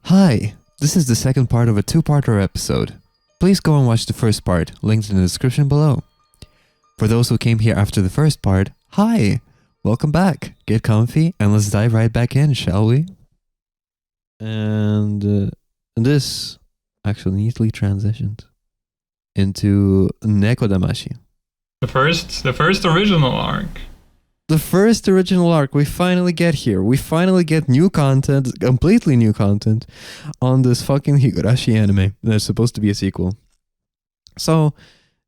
Hi, this is the second part of a two-parter episode. Please go and watch the first part, linked in the description below. For those who came here after the first part, hi! Welcome back. Get comfy and let's dive right back in, shall we? And this actually neatly transitioned into Nekodamashi. The first original arc. The first original arc, we finally get here. We finally get new content, completely new content, on this fucking Higurashi anime that's supposed to be a sequel. So,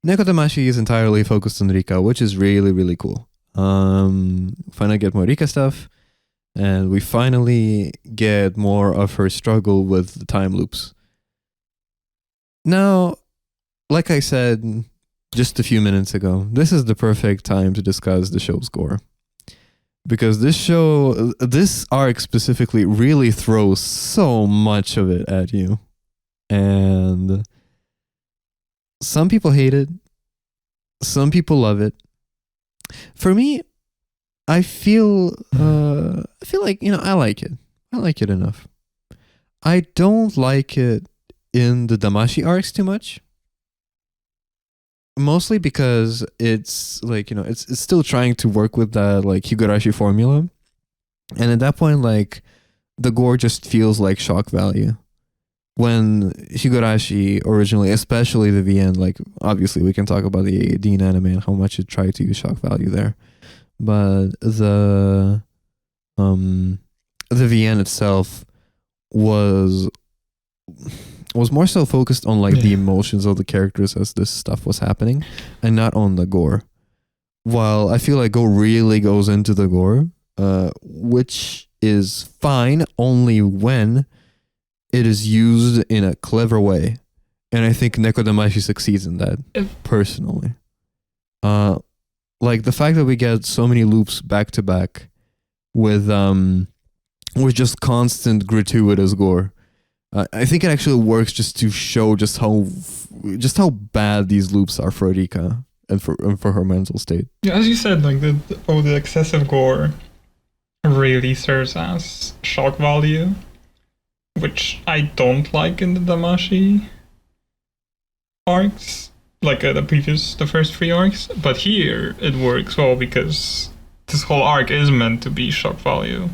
Nekodamashi is entirely focused on Rika, which is really, really cool. Finally get more Rika stuff, and we finally get more of her struggle with the time loops. Now, like I said just a few minutes ago, this is the perfect time to discuss the show's gore. Because this arc specifically really throws so much of it at you. And some people hate it. Some people love it. For me, I feel like, I like it. I like it enough. I don't like it in the Damashi arcs too much. Mostly because it's like, it's still trying to work with that like Higurashi formula. And at that point, like, the gore just feels like shock value. When Higurashi originally, especially the VN, like, obviously we can talk about the Dean anime and how much it tried to use shock value there. But the VN itself was more so focused on like the emotions of the characters as this stuff was happening and not on the gore. While I feel like Go really goes into the gore, which is fine only when it is used in a clever way. And I think Nekodamashi succeeds in that, personally. Like the fact that we get so many loops back to back with just constant gratuitous gore. I think it actually works just to show just how bad these loops are for Rika and for her mental state. Yeah, as you said, like the excessive gore really serves as shock value, which I don't like in the Damashi arcs, like the first three arcs. But here it works well because this whole arc is meant to be shock value.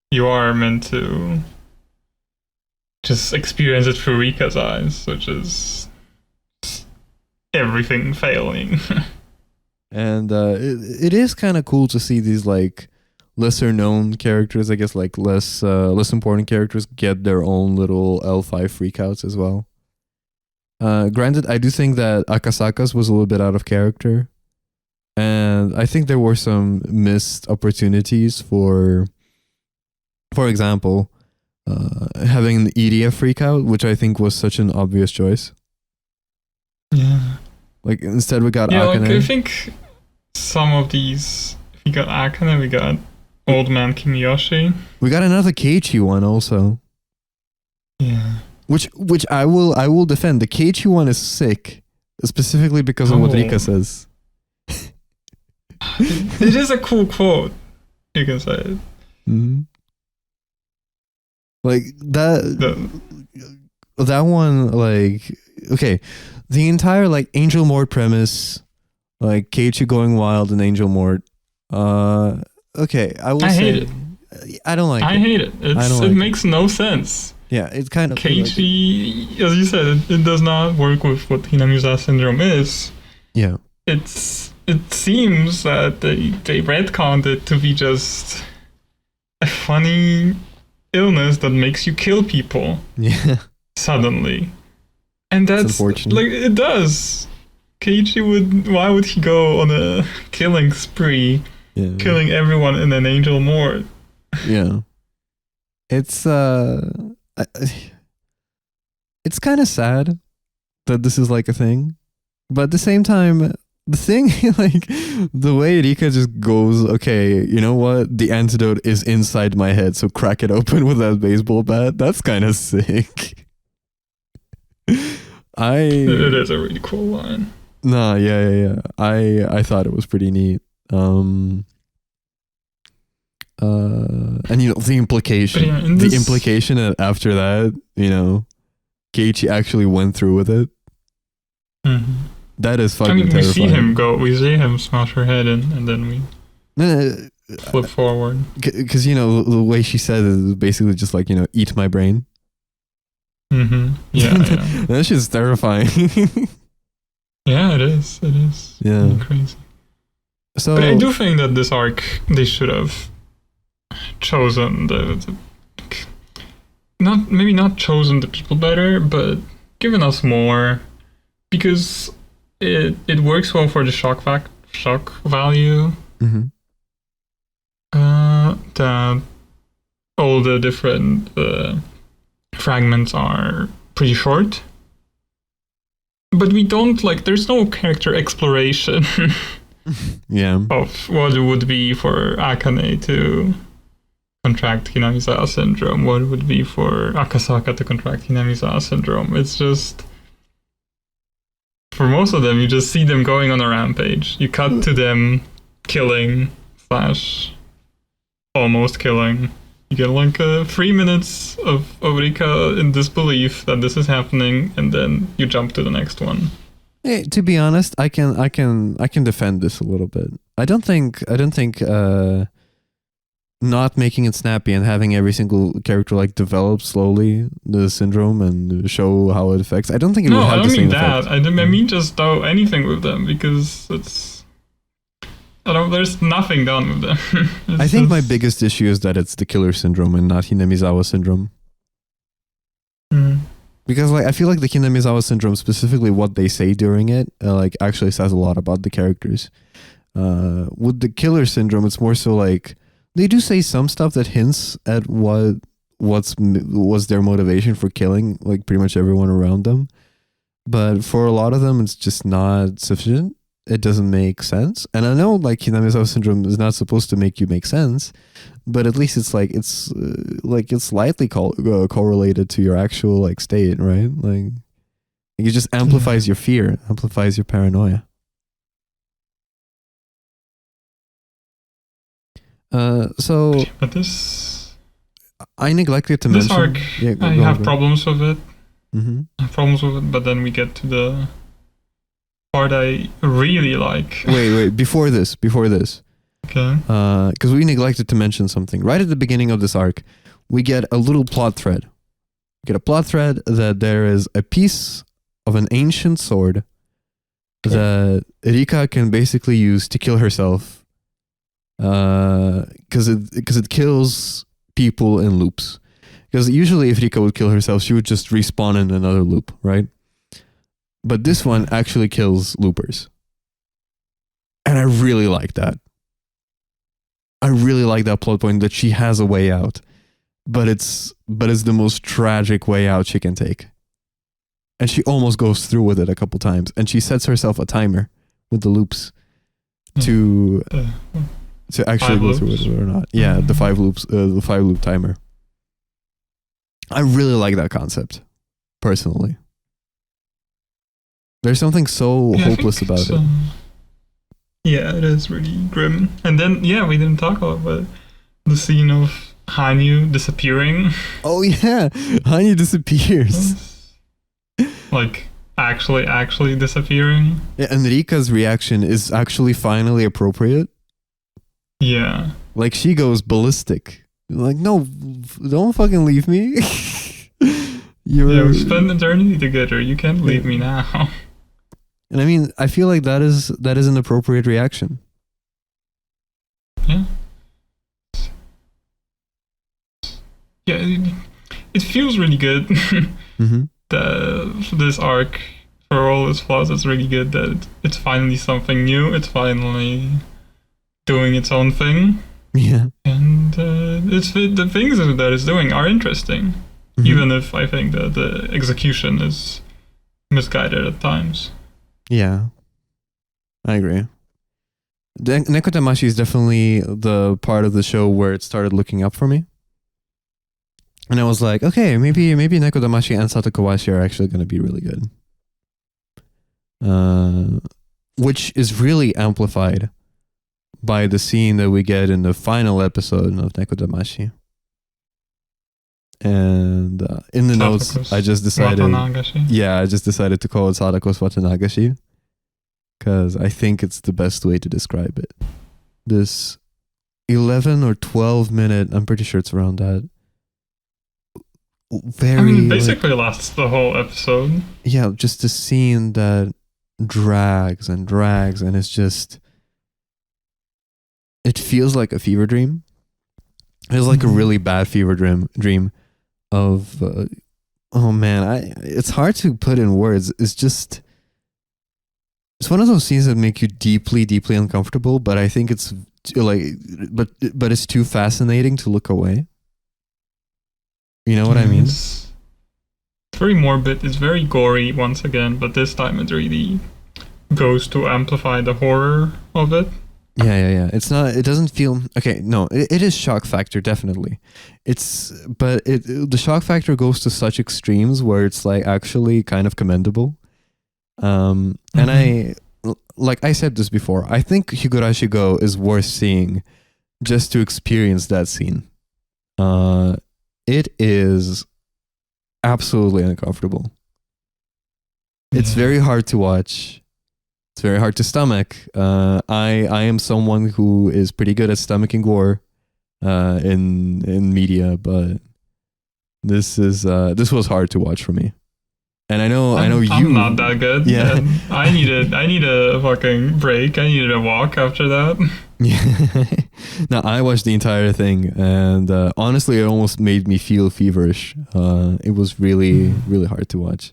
You are meant to just experience it through Rika's eyes, which is everything failing. And it is kind of cool to see these like lesser known characters, I guess, like less important characters get their own little L5 freakouts as well. Granted, I do think that Akasaka's was a little bit out of character, and I think there were some missed opportunities for example, having an EDF freakout, which I think was such an obvious choice. Yeah. Like, instead we got Akane. Like, I think some of these, we got Akane, we got Old Man Kimiyoshi. We got another Keiichi one also. Yeah. Which I will defend. The Keiichi one is sick, specifically because of what Rika says. It is a cool quote. You can say it. Mm-hmm. Like that one, like, okay, the entire like Angel Mort premise, like Keiichi going wild in Angel Mort. Okay, I hate it. I don't like it. I hate it. It makes no sense. Yeah, it's kind of Keiichi, like, as you said, it does not work with what Hinamiza syndrome is. Yeah, it seems that they retconned it to be just a funny illness that makes you kill people. Yeah. Suddenly. And that's unfortunate. Like, it does. Keiichi why would he go on a killing spree, killing everyone in an Angel Mort? Yeah. It's it's kind of sad that this is like a thing, but at the same time, the thing, like, the way Rika just goes, okay, you know what? The antidote is inside my head, so crack it open with that baseball bat. That's kind of sick. It is a really cool line. Nah, yeah. I thought it was pretty neat. And the implication, But yeah, the implication that after that, Keiichi actually went through with it. Mm-hmm. That is fucking I mean, terrifying. we see him smash her head in, and then we flip forward. Because, the way she said it is basically just like, eat my brain. Mm-hmm. Yeah, yeah. That shit's terrifying. Yeah, it is. It is. Yeah. Really crazy. So, but I do think that this arc, they should have chosen maybe not chosen the people better, but given us more, because it works well for the shock value. Mm-hmm. That all the different fragments are pretty short, but we don't there's no character exploration. Yeah. Of what it would be for Akane to contract Hinamizawa syndrome, what it would be for Akasaka to contract Hinamizawa syndrome. It's just, for most of them, you just see them going on a rampage. You cut to them killing / almost killing. You get 3 minutes of Rika in disbelief that this is happening, and then you jump to the next one. Hey, to be honest, I can defend this a little bit. I don't think not making it snappy and having every single character develop slowly the syndrome and show how it affects. I don't think it would have the same effect. I mean just do anything with them, because there's nothing done with them. I think my biggest issue is that it's the killer syndrome and not Hinamizawa syndrome. Mm. Because I feel like the Hinamizawa syndrome, specifically what they say during it, actually says a lot about the characters. With the killer syndrome, it's more so they do say some stuff that hints at was their motivation for killing pretty much everyone around them. But for a lot of them, it's just not sufficient. It doesn't make sense. And I know Hinamizawa syndrome is not supposed to make you make sense, but at least it's it's slightly correlated to your actual state, right? It just amplifies your fear, amplifies your paranoia. But this, I neglected to this mention. Arc, I have problems with it. Mm-hmm. I have problems with it, but then we get to the part I really like. Wait, before this. Okay. Because we neglected to mention something. Right at the beginning of this arc, we get a little plot thread. We get a plot thread that there is a piece of an ancient sword that Rika can basically use to kill herself. Because it kills people in loops. Because usually if Rika would kill herself, she would just respawn in another loop, right? But this one actually kills loopers. And I really like that. I really like that plot point that she has a way out. But it's the most tragic way out she can take. And she almost goes through with it a couple times. And she sets herself a timer with the loops to actually go through with it or not. Yeah, the 5 loops, the 5 loop timer. I really like that concept, personally. There's something so hopeless about it. Yeah, it is really grim. And then, we didn't talk about the scene of Hanyu disappearing. Oh yeah, Hanyu disappears. Actually disappearing. Yeah, and Rika's reaction is actually finally appropriate. Yeah. She goes ballistic. No, don't fucking leave me. We spent eternity together. You can't leave me now. And I mean, I feel like that is an appropriate reaction. Yeah. Yeah, it feels really good. Mm-hmm. This arc, for all its flaws, it's really good that it's finally something new. It's finally doing its own thing. Yeah. And the things that it's doing are interesting. Mm-hmm. Even if I think that the execution is misguided at times. Yeah, I agree. Nekodamashi is definitely the part of the show where it started looking up for me. And I was like, okay, maybe Nekodamashi and Satokowashi are actually going to be really good. Which is really amplified by the scene that we get in the final episode of Nekodamashi. And in the notes, I just decided, I just decided to call it Satoko's Watanagashi because I think it's the best way to describe it. This 11 or 12 minute, I'm pretty sure it's around that. Basically lasts the whole episode. Yeah, just a scene that drags and drags, and it's just, it feels like a fever dream. It feels like a really bad fever dream of oh man, it's hard to put in words. It's one of those scenes that make you deeply uncomfortable, but I think it's like but it's too fascinating to look away. You know what I mean? It's very morbid, it's very gory once again, but this time it really goes to amplify the horror of it. Yeah. It doesn't feel okay. No, it is shock factor, definitely. The shock factor goes to such extremes where it's like actually kind of commendable. And like I said this before, I think Higurashi Gou is worth seeing just to experience that scene. It is absolutely uncomfortable. It's very hard to watch. It's very hard to stomach. I am someone who is pretty good at stomaching gore in media, but this was hard to watch for me. And I know I'm not that good. Yeah, I need a fucking break. I needed a walk after that. Yeah. No, I watched the entire thing, and honestly, it almost made me feel feverish. It was really hard to watch,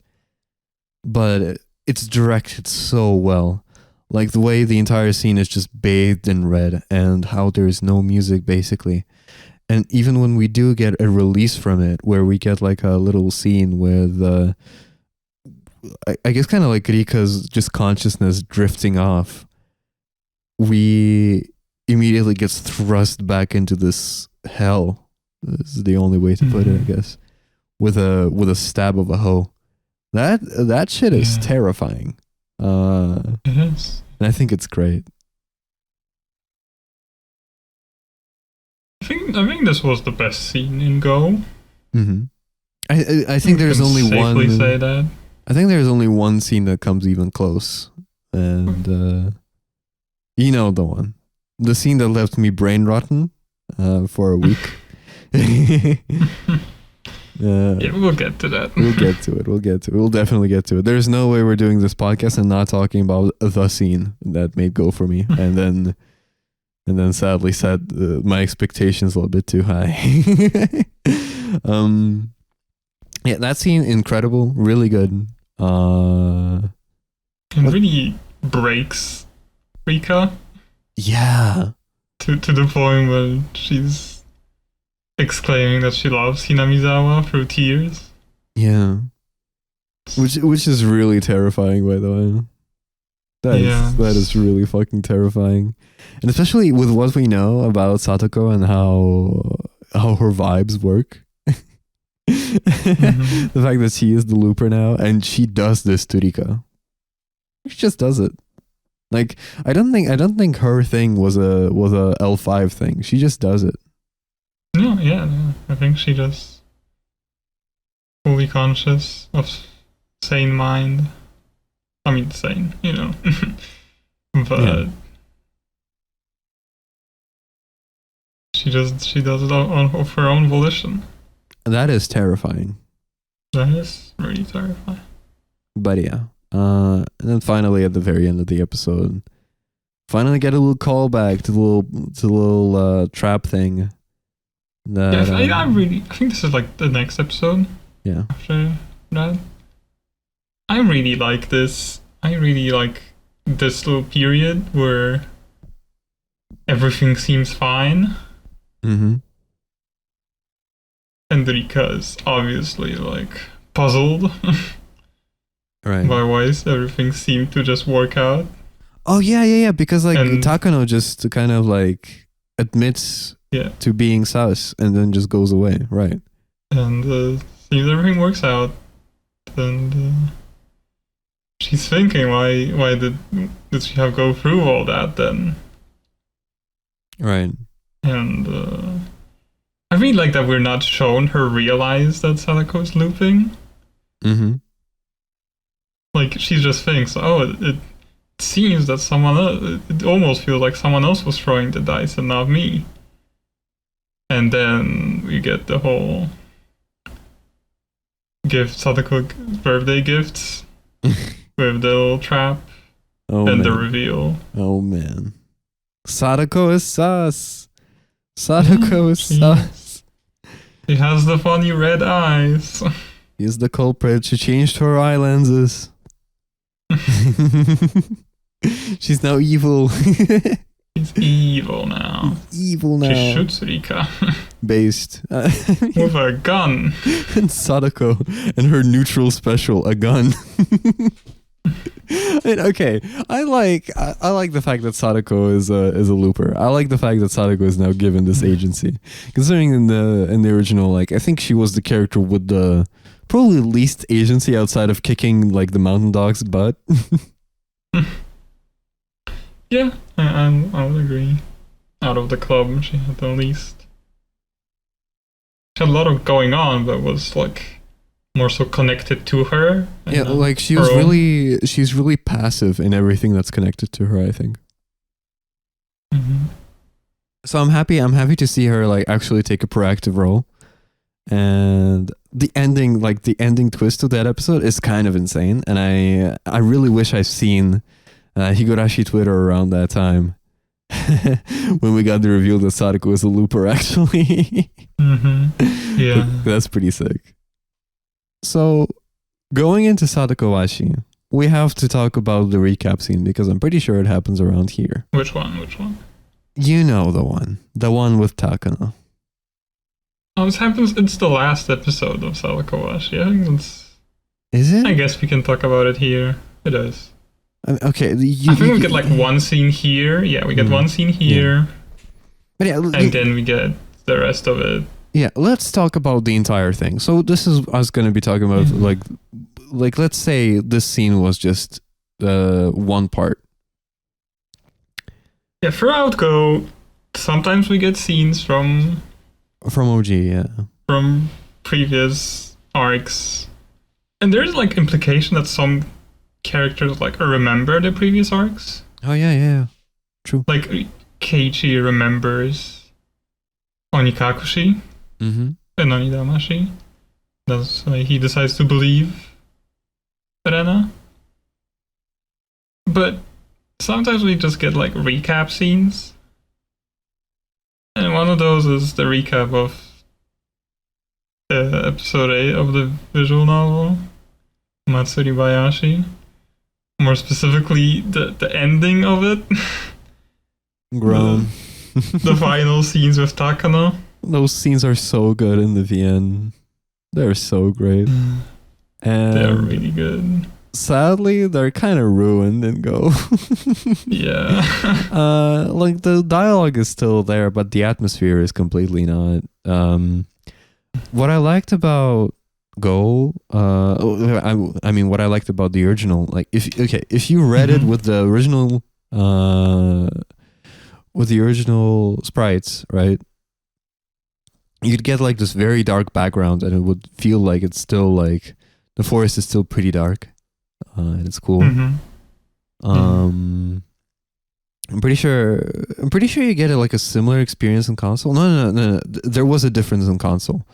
but it's directed so well. Like the way the entire scene is just bathed in red, and how there is no music basically. And even when we do get a release from it, where we get like a little scene with, I guess kind of like Rika's just consciousness drifting off, we immediately gets thrust back into this hell. This is the only way to put it, I guess. With a stab of a hoe. That shit is terrifying. It is. And I think it's great. I think this was the best scene in Go. Mm-hmm. I think there's only one. Say that. I think there's only one scene that comes even close, and you know the one, the scene that left me brain rotten for a week. Yeah, we'll get to that. We'll get to it. We'll definitely get to it. There's no way we're doing this podcast and not talking about the scene that made Go for me, and then sadly set my expectations a little bit too high. Yeah, that scene incredible, really good. It really breaks Rika. Yeah. To the point where she's exclaiming that she loves Hinamizawa through tears. Yeah. Which is really terrifying, by the way. That is really fucking terrifying. And especially with what we know about Satoko and how her vibes work. The fact that she is the looper now, and she does this to Rika. She just does it. Like I don't think her thing was a L5 thing. She just does it. No, I think she just fully conscious of sane mind. I mean, sane, you know. But she does it of her own volition. That is terrifying. That is really terrifying. But yeah. And then finally at the very end of the episode, finally get a little callback to the little trap thing. That, I think this is like the next episode. Yeah. After that. I really like this. I really like this little period where everything seems fine. Mm-hmm. And Rika is obviously like puzzled. Right. By why everything seemed to just work out. Oh yeah. Because like Takano just kind of like admits to being sus and then just goes away. Right. And seems everything works out. And she's thinking, why did she have go through all that then? Right. And I really like that we're not shown her realize that Sadako's looping. Mm-hmm. Like, she just thinks, oh, it seems that someone else, it almost feels like someone else was throwing the dice and not me. And then we get the whole Sadako birthday gifts with the little trap and the reveal. Oh man. Sadako is sus. Sadako is sus. She has the funny red eyes. He's the culprit. She changed her eye lenses. She's now evil. She's evil now. Evil now. She shoots Rika. Based. With a gun. And Sadako and her neutral special, a gun. Okay, I like the fact that Sadako is a looper. I like the fact that Sadako is now given this agency. Considering in the original, like, I think she was the character with the probably least agency outside of kicking like the mountain dog's butt. Yeah, I would agree. Out of the club, she had the least. She had a lot of going on, but was like more so connected to her. Yeah, like she's really passive in everything that's connected to her, I think. Mm-hmm. So I'm happy to see her like actually take a proactive role. And the ending twist of that episode is kind of insane, and I really wish I've seen Higurashi Twitter around that time when we got the reveal that Sadako is a looper actually. Mm-hmm. Yeah. That's pretty sick. So going into Satokowashi, we have to talk about the recap scene because I'm pretty sure it happens around here. Which one? You know the one with Takano. Oh, this happens. It's the last episode of Satokowashi. I think it's. Is it? I guess we can talk about it here. It is. Okay. I think we get like one scene here. Yeah, we get one scene here. Yeah. But yeah, and then we get the rest of it. Yeah, let's talk about the entire thing. So this is us going to be talking about like let's say this scene was just one part. Yeah, throughout Go, sometimes we get scenes from OG, yeah. From previous arcs. And there's like implication that some characters like remember the previous arcs. Oh yeah. True. Like Keiichi remembers Onikakushi and Nekodamashi. That's why he decides to believe Rena. But sometimes we just get like recap scenes. And one of those is the recap of episode 8 of the visual novel, Matsuri Bayashi. More specifically, the ending of it. Grown. The final scenes with Takano. Those scenes are so good in the VN. They're so great. And they're really good. Sadly, they're kind of ruined in Go. Yeah. Like the dialogue is still there, but the atmosphere is completely not. What I liked about Go, I mean, what I liked about the original, like if you read it with the original sprites, right? You'd get like this very dark background, and it would feel like it's still like the forest is still pretty dark. And it's cool. I'm pretty sure you get like a similar experience in console. No. There was a difference in console.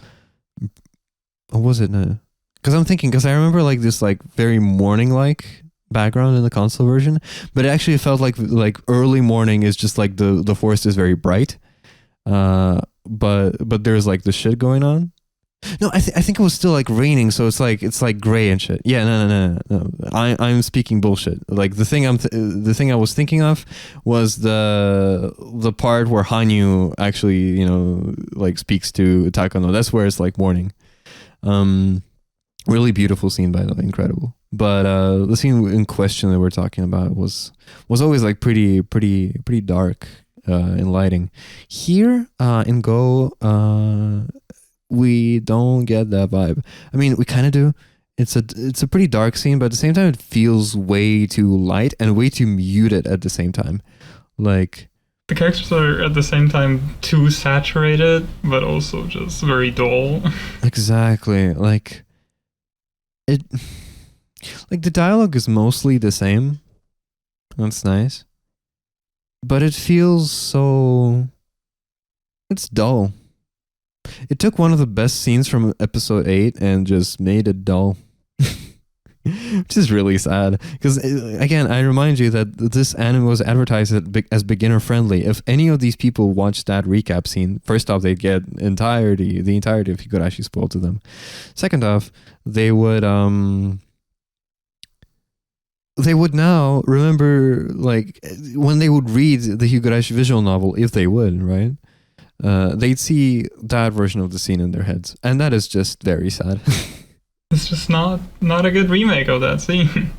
Or was it? No. Because I remember like this like very morning like background in the console version, but it actually felt like early morning is just like the forest is very bright. But there's like the shit going on. No, I think it was still like raining, so it's like gray and shit. Yeah, no. I'm speaking bullshit. Like the thing I was thinking of was the part where Hanyu actually like speaks to Takano. That's where it's like morning. Really beautiful scene, by the way, incredible. But the scene in question that we're talking about was always like pretty dark in lighting. Here in Go. We don't get that vibe. I mean, we kind of do. It's a pretty dark scene, but at the same time, it feels way too light and way too muted at the same time. Like, the characters are at the same time too saturated, but also just very dull. Exactly. Like it. Like the dialogue is mostly the same. That's nice. But it feels so. It's dull. It took one of the best scenes from episode 8 and just made it dull. Which is really sad. Because, again, I remind you that this anime was advertised as beginner friendly. If any of these people watched that recap scene, first off, they'd get the entirety of Higurashi spoiled to them. Second off, they would now remember, like, when they would read the Higurashi visual novel, if they would, right? They'd see that version of the scene in their heads. And that is just very sad. It's just not a good remake of that scene.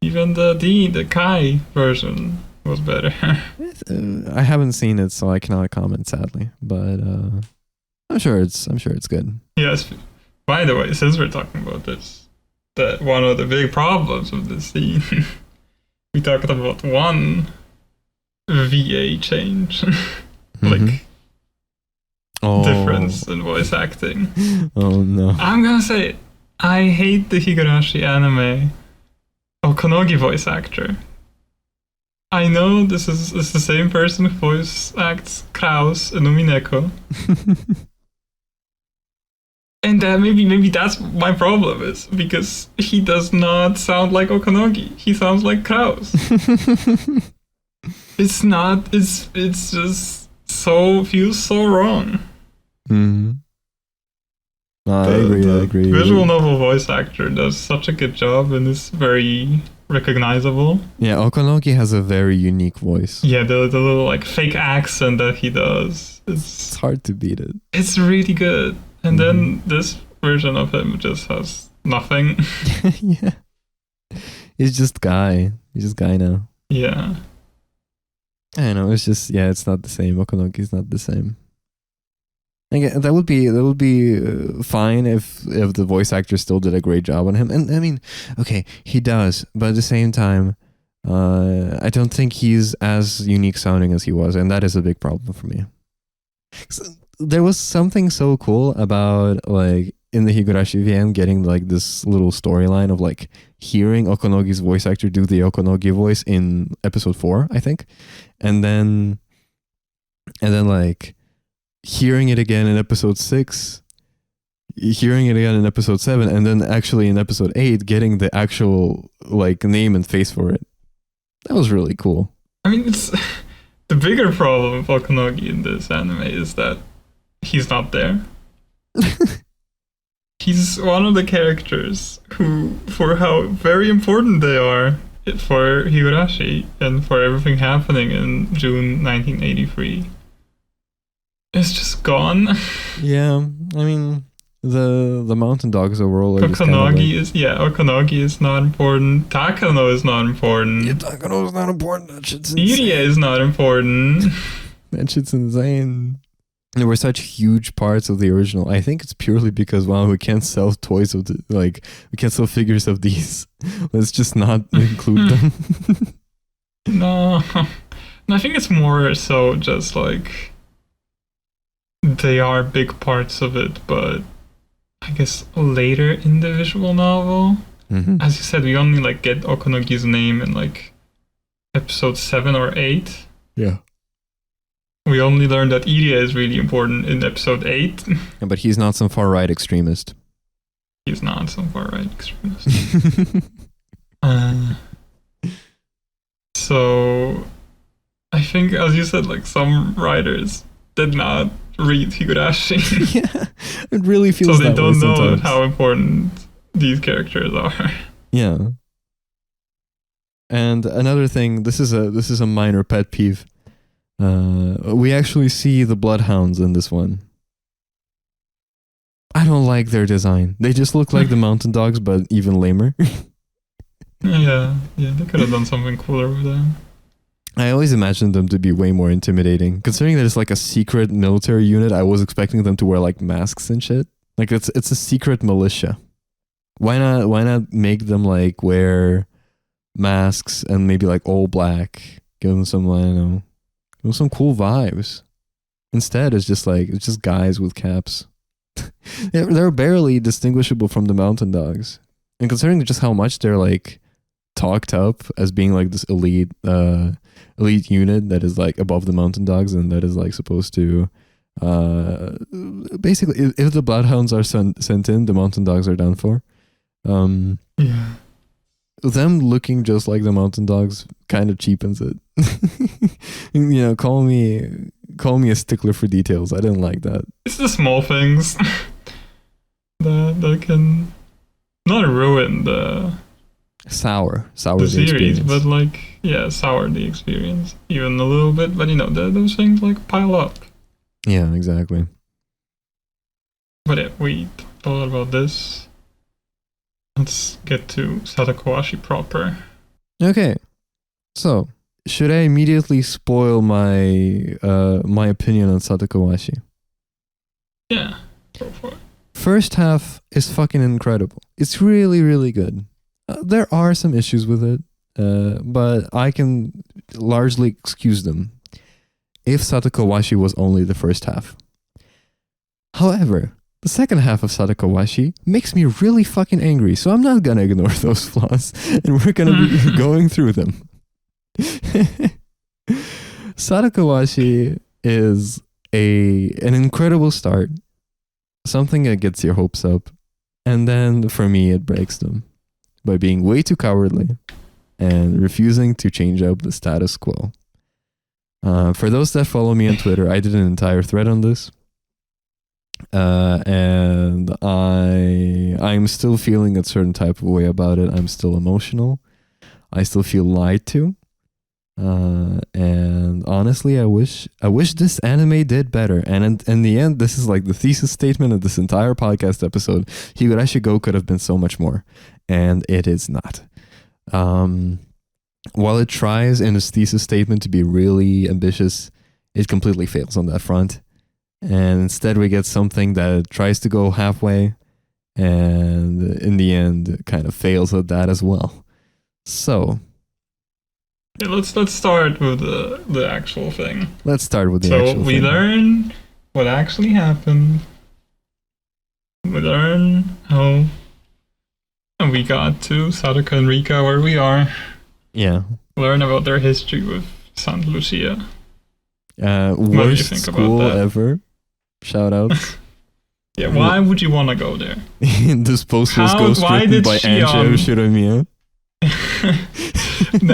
Even the Kai version was better. I haven't seen it, so I cannot comment, sadly. But I'm sure it's good. Yes. By the way, since we're talking about this, that one of the big problems with this scene, we talked about one VA change, like difference in voice acting. Oh no! I'm gonna say I hate the Higurashi anime Okonogi voice actor. I know this is the same person who voice acts Kraus in Umineko. And maybe that's my problem, is because he does not sound like Okonogi. He sounds like Kraus. It's just feels so wrong. Mm-hmm. I agree. Visual novel voice actor does such a good job and is very recognizable. Yeah, Okonogi has a very unique voice. Yeah, the little like fake accent that he does. It's hard to beat it. It's really good. And then this version of him just has nothing. Yeah. He's just Guy. He's just Guy now. Yeah. I know, it's just, it's not the same. Okonogi's not the same. Again, that would be fine if the voice actor still did a great job on him. And I mean, okay, he does, but at the same time, I don't think he's as unique sounding as he was, and that is a big problem for me. So, there was something so cool about, like, in the Higurashi VM getting like this little storyline of like hearing Okonogi's voice actor do the Okonogi voice in episode 4, I think, and then like hearing it again in episode 6, hearing it again in episode 7, and then actually in episode 8 getting the actual like name and face for it. That was really cool. I mean, it's the bigger problem of Okonogi in this anime is that he's not there. He's one of the characters who, for how very important they are for Higurashi and for everything happening in June 1983, is just gone. Yeah, I mean, the mountain dogs overall are Okonogi is not important. Takano is not important. Yeah, Takano is not important. That shit's insane. Irie is not important. That shit's insane. There were such huge parts of the original. I think it's purely because, wow, we can't sell toys of we can't sell figures of these. Let's just not include them. No, I think it's more so just like they are big parts of it, but I guess later in the visual novel, as you said, we only like get Okonogi's name in like episode 7 or 8. Yeah. We only learned that Irie is really important in episode 8. Yeah, but he's not some far-right extremist. He's not some far-right extremist. So, I think, as you said, like some writers did not read Higurashi. Yeah, it really feels so they that don't way know sometimes. how important these characters are. Yeah. And another thing, this is a minor pet peeve. We actually see the bloodhounds in this one. I don't like their design. They just look like the mountain dogs, but even lamer. Yeah, they could have done something cooler with them. I always imagined them to be way more intimidating. Considering that it's like a secret military unit, I was expecting them to wear like masks and shit. Like it's a secret militia. Why not make them like wear masks and maybe like all black? Give them some, I don't know, It was some cool vibes. Instead, it's just guys with caps. They're barely distinguishable from the Mountain Dogs. And considering just how much they're like talked up as being like this elite unit that is like above the Mountain Dogs and that is like supposed to basically, if the Bloodhounds are sent in, the Mountain Dogs are done for. Yeah. Them looking just like the Mountain Dogs kind of cheapens it. Call me a stickler for details. I didn't like that. It's the small things that can not ruin the sour the series, experience. but like sour the experience even a little bit. But those things like pile up. Yeah, exactly. But yeah, we talked a lot about this. Let's get to Satokowashi proper. Okay, so should I immediately spoil my my opinion on Satokowashi? Yeah, go for it. First half is fucking incredible. It's really, really good. There are some issues with it, but I can largely excuse them if Satokowashi was only the first half. However, the second half of Satokowashi makes me really fucking angry, so I'm not gonna ignore those flaws, and we're gonna be going through them. Satokowashi is an incredible start, something that gets your hopes up, and then for me it breaks them by being way too cowardly and refusing to change up the status quo. For those that follow me on Twitter, I did an entire thread on this. And I'm still feeling a certain type of way about it. I'm still emotional. I still feel lied to. And honestly, I wish this anime did better. And in the end, this is like the thesis statement of this entire podcast episode. Higurashi Gou could have been so much more, and it is not. While it tries in its thesis statement to be really ambitious, it completely fails on that front. And instead we get something that tries to go halfway and in the end kind of fails at that as well. So yeah, let's start with the actual thing. Let's start with the actual thing. So we learn what actually happened. We learn how we got to Sadako and Rika where we are. Yeah. Learn about their history with Santa Lucia. Worst school ever. Shout out. Yeah, why would you want to go there? This post was ghostwritten by Anja Shiromiya.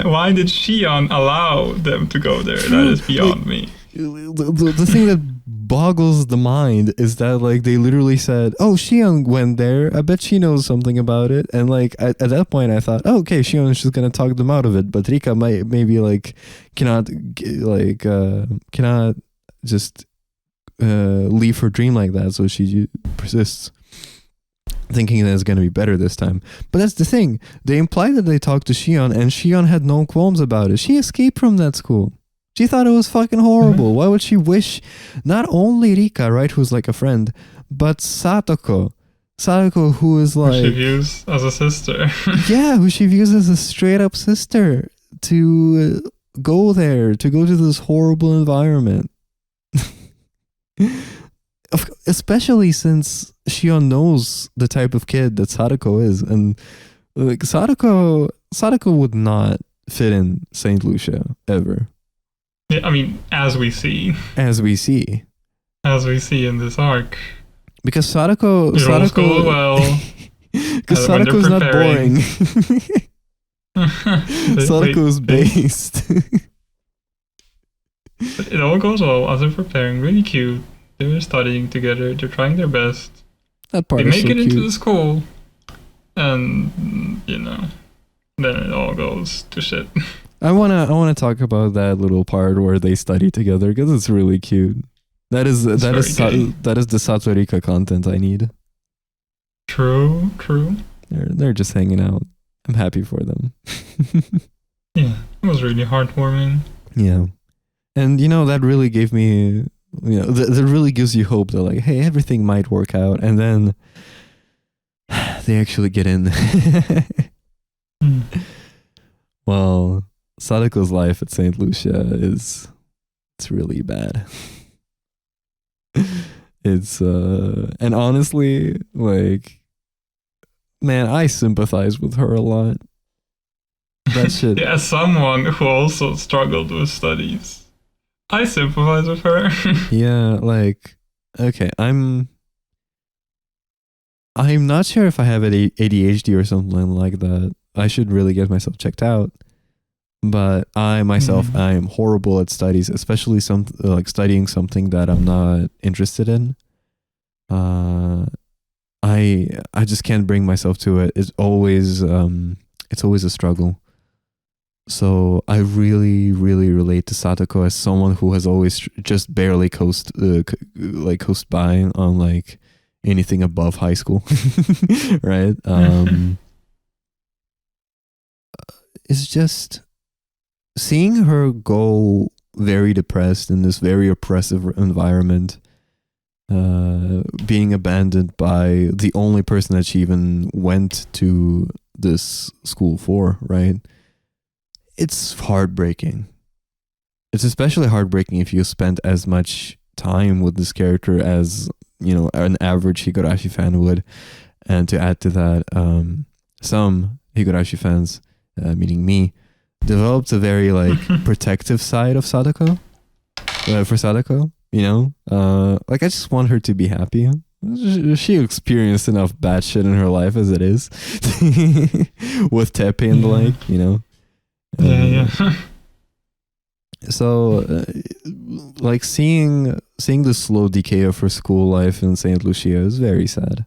Why did Shion allow them to go there? That is beyond me. The thing that boggles the mind is that like they literally said, "Oh, Shion went there. I bet she knows something about it." And like at that point, I thought, "Oh, okay, Shion is just gonna talk them out of it." But Rika maybe like cannot just leave her dream like that, so she persists, thinking that it's gonna be better this time. But that's the thing. They imply that they talked to Shion, and Shion had no qualms about it. She escaped from that school. She thought it was fucking horrible. Mm-hmm. Why would she wish not only Rika, right, who's like a friend, but Satoko, who is like... Who she views as a sister. Yeah, who she views as a straight up sister, to go there, to go to this horrible environment. Especially since Shion knows the type of kid that Sadako is. And like Sadako would not fit in St. Lucia, ever. Yeah, I mean, as we see in this arc, because Sadako well, because Sadako's not boring. Sadako's based. But it all goes well as they're preparing. Really cute. They're studying together. They're trying their best. That part they is make so it cute. into the school, and then it all goes to shit. I wanna talk about that little part where they study together because it's really cute. That is the Satorika content I need. True. They're just hanging out. I'm happy for them. Yeah, it was really heartwarming. Yeah, and that really gave me, that really gives you hope that like, hey, everything might work out, and then they actually get in. Well, Sadako's life at St. Lucia is it's really bad. It's and honestly, like, man, I sympathize with her a lot. That shit. Yeah, as someone who also struggled with studies, I sympathize with her. Yeah, like, okay, I'm not sure if I have ADHD or something like that. I should really get myself checked out. But I myself, I am horrible at studies, especially like studying something that I'm not interested in. I just can't bring myself to it. It's always a struggle. So I really, really relate to Satoko as someone who has always just barely coast by on like anything above high school, right? It's just seeing her go very depressed in this very oppressive environment, being abandoned by the only person that she even went to this school for, right? It's heartbreaking. It's especially heartbreaking if you spent as much time with this character as, you know, an average Higurashi fan would. And to add to that, some Higurashi fans, meaning me, developed a very like protective side of Sadako, for Sadako, you know? Like, I just want her to be happy. She experienced enough bad shit in her life as it is. With Tepe and the like, you know? Yeah. So, like, seeing the slow decay of her school life in St. Lucia is very sad.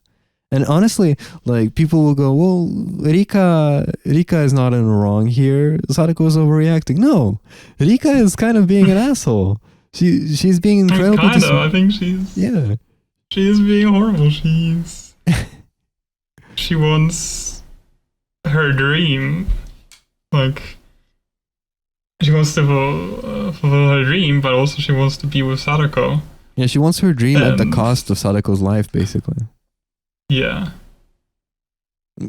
And honestly, like, people will go, well, Rika is not in the wrong here. Sadako is overreacting. No, Rika is kind of being an asshole. She's being incredible. Kind of. I think she's being horrible. She wants her dream, like. She wants to fulfill her dream, but also she wants to be with Sadako. Yeah, she wants her dream at the cost of Sadako's life, basically. Yeah.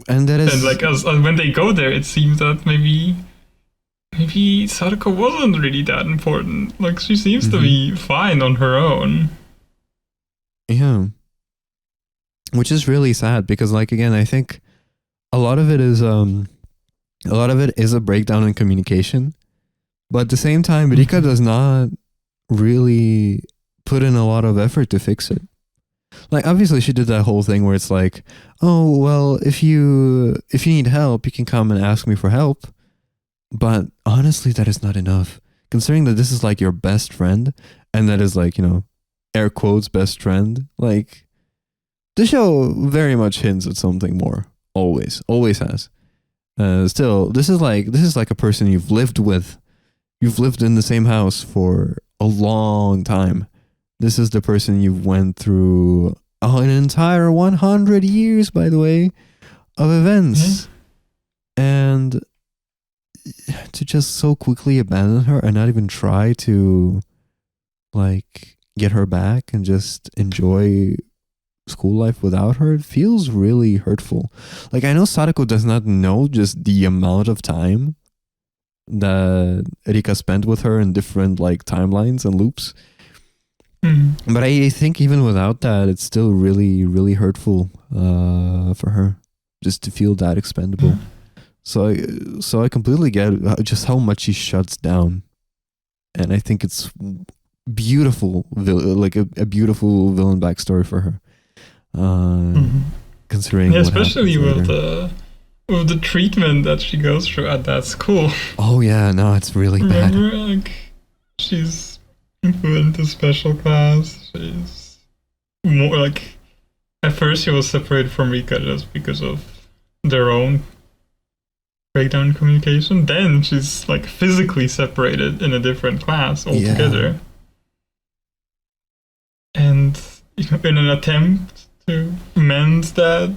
And that is... And like, as when they go there, it seems that maybe Sadako wasn't really that important. Like, she seems to be fine on her own. Yeah. Which is really sad, because, like, again, I think a lot of it is a breakdown in communication. But at the same time, Rika does not really put in a lot of effort to fix it. Like, obviously she did that whole thing where it's like, oh, well, if you need help, you can come and ask me for help. But honestly, that is not enough. Considering that this is like your best friend, and that is like, you know, air quotes best friend, like, the show very much hints at something more. Always has. Still, this is like a person you've lived with. You've lived in the same house for a long time. This is the person you went through an entire 100 years, by the way, of events. And to just so quickly abandon her and not even try to, like, get her back and just enjoy school life without her, it feels really hurtful. Like, I know Sadako does not know just the amount of time that Rika spent with her in different like timelines and loops. But I think even without that, it's still really, really hurtful for her just to feel that expendable. So I completely get just how much she shuts down, and I think it's beautiful, like a beautiful villain backstory for her. Considering, especially with the treatment that she goes through at that school. Oh yeah, no, it's really bad. Like, she's put into special class. She's more like, at first she was separated from Rika just because of their own breakdown in communication. Then she's like physically separated in a different class altogether. Yeah. And, you know, in an attempt to mend that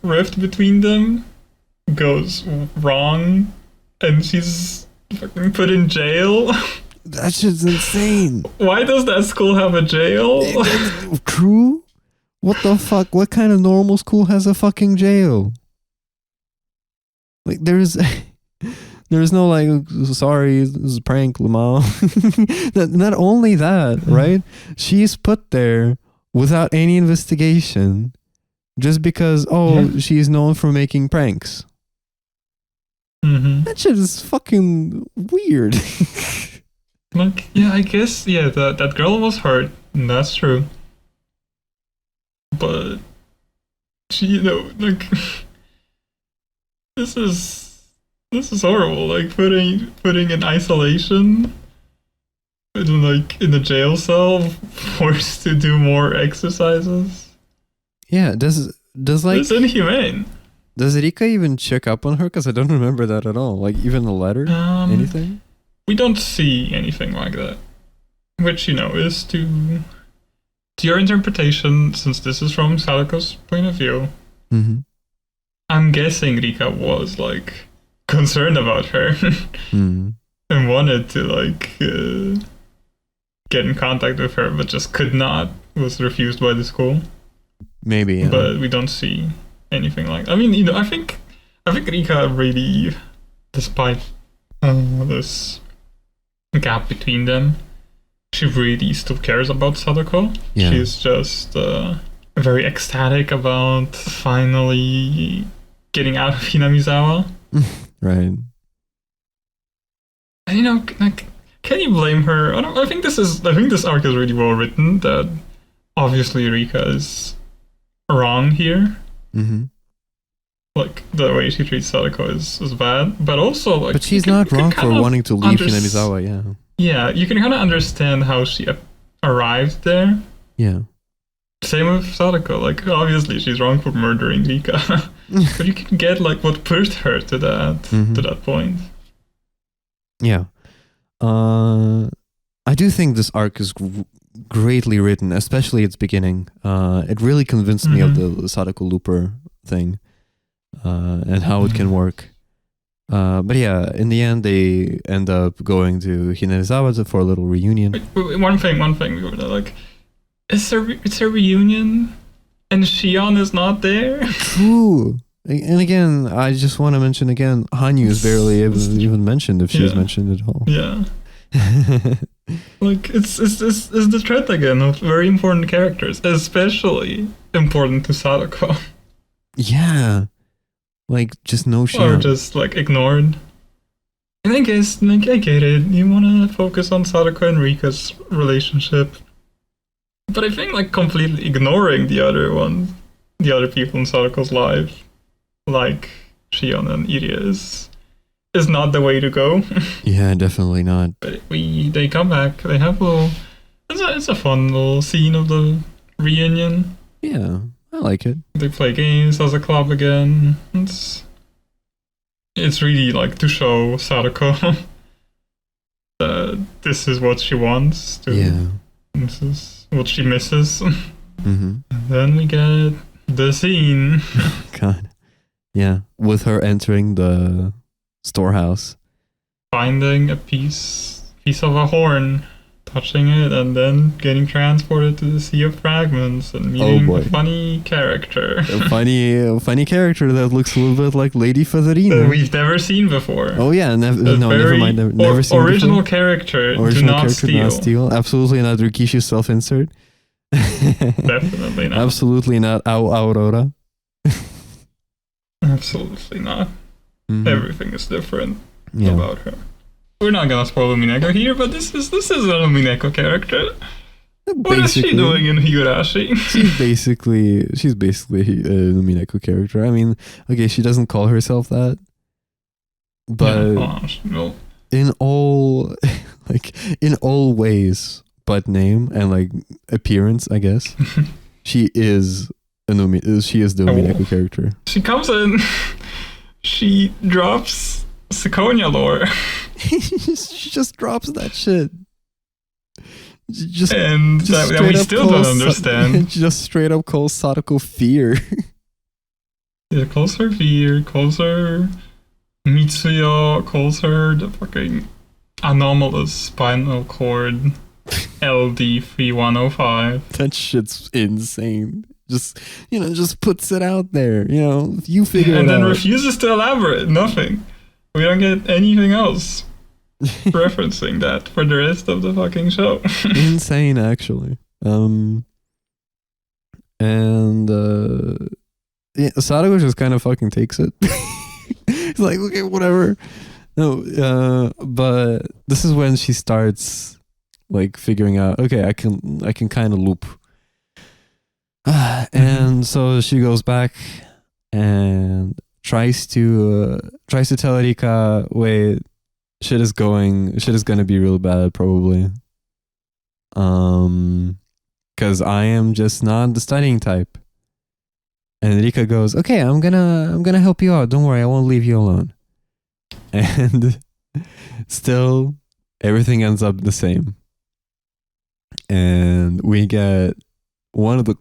rift between them, goes wrong, and she's fucking put in jail. That shit's insane. Why does that school have a jail? True? What the fuck? What kind of normal school has a fucking jail? Like, there's There's no like, sorry, this is a prank, Lamau. Not only that, right? She's put there without any investigation just because, she's known for making pranks. That shit is fucking weird. Like, yeah, I guess, yeah, that girl was hurt, and that's true. But she, you know, like, this is horrible. Like putting in isolation, in a jail cell, forced to do more exercises. Yeah, does like it's inhumane. Does Rika even check up on her? Because I don't remember that at all. Like even a letter, anything. We don't see anything like that, which is to your interpretation, since this is from Satoko's point of view. Mm-hmm. I'm guessing Rika was like concerned about her and wanted to like get in contact with her, but just could not. Was refused by the school. Maybe, yeah. But we don't see anything like. I mean, I think Rika really, despite this gap between them, she really still cares about Satoko. Yeah. She's just very ecstatic about finally getting out of Hinamizawa. Right. And like, can you blame her? I think this arc is really well written. That obviously Rika is wrong here. Mm-hmm. Like the way she treats Satoko is bad, but also like. But she's not wrong for wanting to leave Hinamizawa. Yeah. Yeah, you can kind of understand how she arrived there. Yeah. Same with Satoko. Like obviously she's wrong for murdering Rika, but you can get like what pushed her to that point. Yeah. I do think this arc is greatly written, especially its beginning. It really convinced me of the Satoko Looper thing, and how it can work. But yeah, in the end, they end up going to Hinamizawa for a little reunion. Wait, one thing. Like, it's a reunion, and Shion is not there. True. And again, I just want to mention again, Hanyu is barely even mentioned, if she is mentioned at all. Yeah. Like it's the threat again of very important characters, especially important to Satoko. Yeah. Like just no shit. Or just like ignored. And I guess like I get it. You wanna focus on Satoko and Rika's relationship. But I think like completely ignoring the other people in Satoko's life, like Shion and Iria, is not the way to go. Yeah, definitely not. But they come back. They have it's a fun little scene of the reunion. Yeah, I like it. They play games as a club again. It's really like to show Satoko that this is what she wants. This is what she misses. Mm-hmm. And then we get the scene. God. Yeah, with her entering the storehouse, finding a piece of a horn, touching it, and then getting transported to the Sea of Fragments and meeting a funny character. A funny character that looks a little bit like Lady Featherina. That we've never seen before. Oh yeah, never mind. Never seen original before. Character. Original do character, not steal. Absolutely not Rikishi self-insert. Definitely not. Absolutely not Aurora. Absolutely not. Mm-hmm. Everything is different about her. We're not gonna spoil Mineko here, but this is a Mineko character. What is she doing in Higurashi? She's basically a Mineko character. I mean, okay, she doesn't call herself that, but in all ways but name and like appearance, I guess, she is the Mineko character. She comes in. She drops Seconia lore. She just drops that shit. That we still don't understand. Just straight up calls Satoko fear. Yeah, calls her fear, calls her Mitsuyo, calls her the fucking anomalous spinal cord LD3105. That shit's insane. Just puts it out there. You figure it out. And then refuses to elaborate. Nothing. we don't get anything else referencing that for the rest of the fucking show. Insane, actually. Yeah, Sadako just kind of fucking takes it. He's like, okay, whatever. No, but this is when she starts like figuring out, okay, I can kind of loop. And so she goes back and tries to tell Rika, wait, shit is gonna be real bad probably. Cause I am just not the studying type. And Rika goes, okay, I'm gonna help you out. Don't worry, I won't leave you alone. And still everything ends up the same. And we get one of the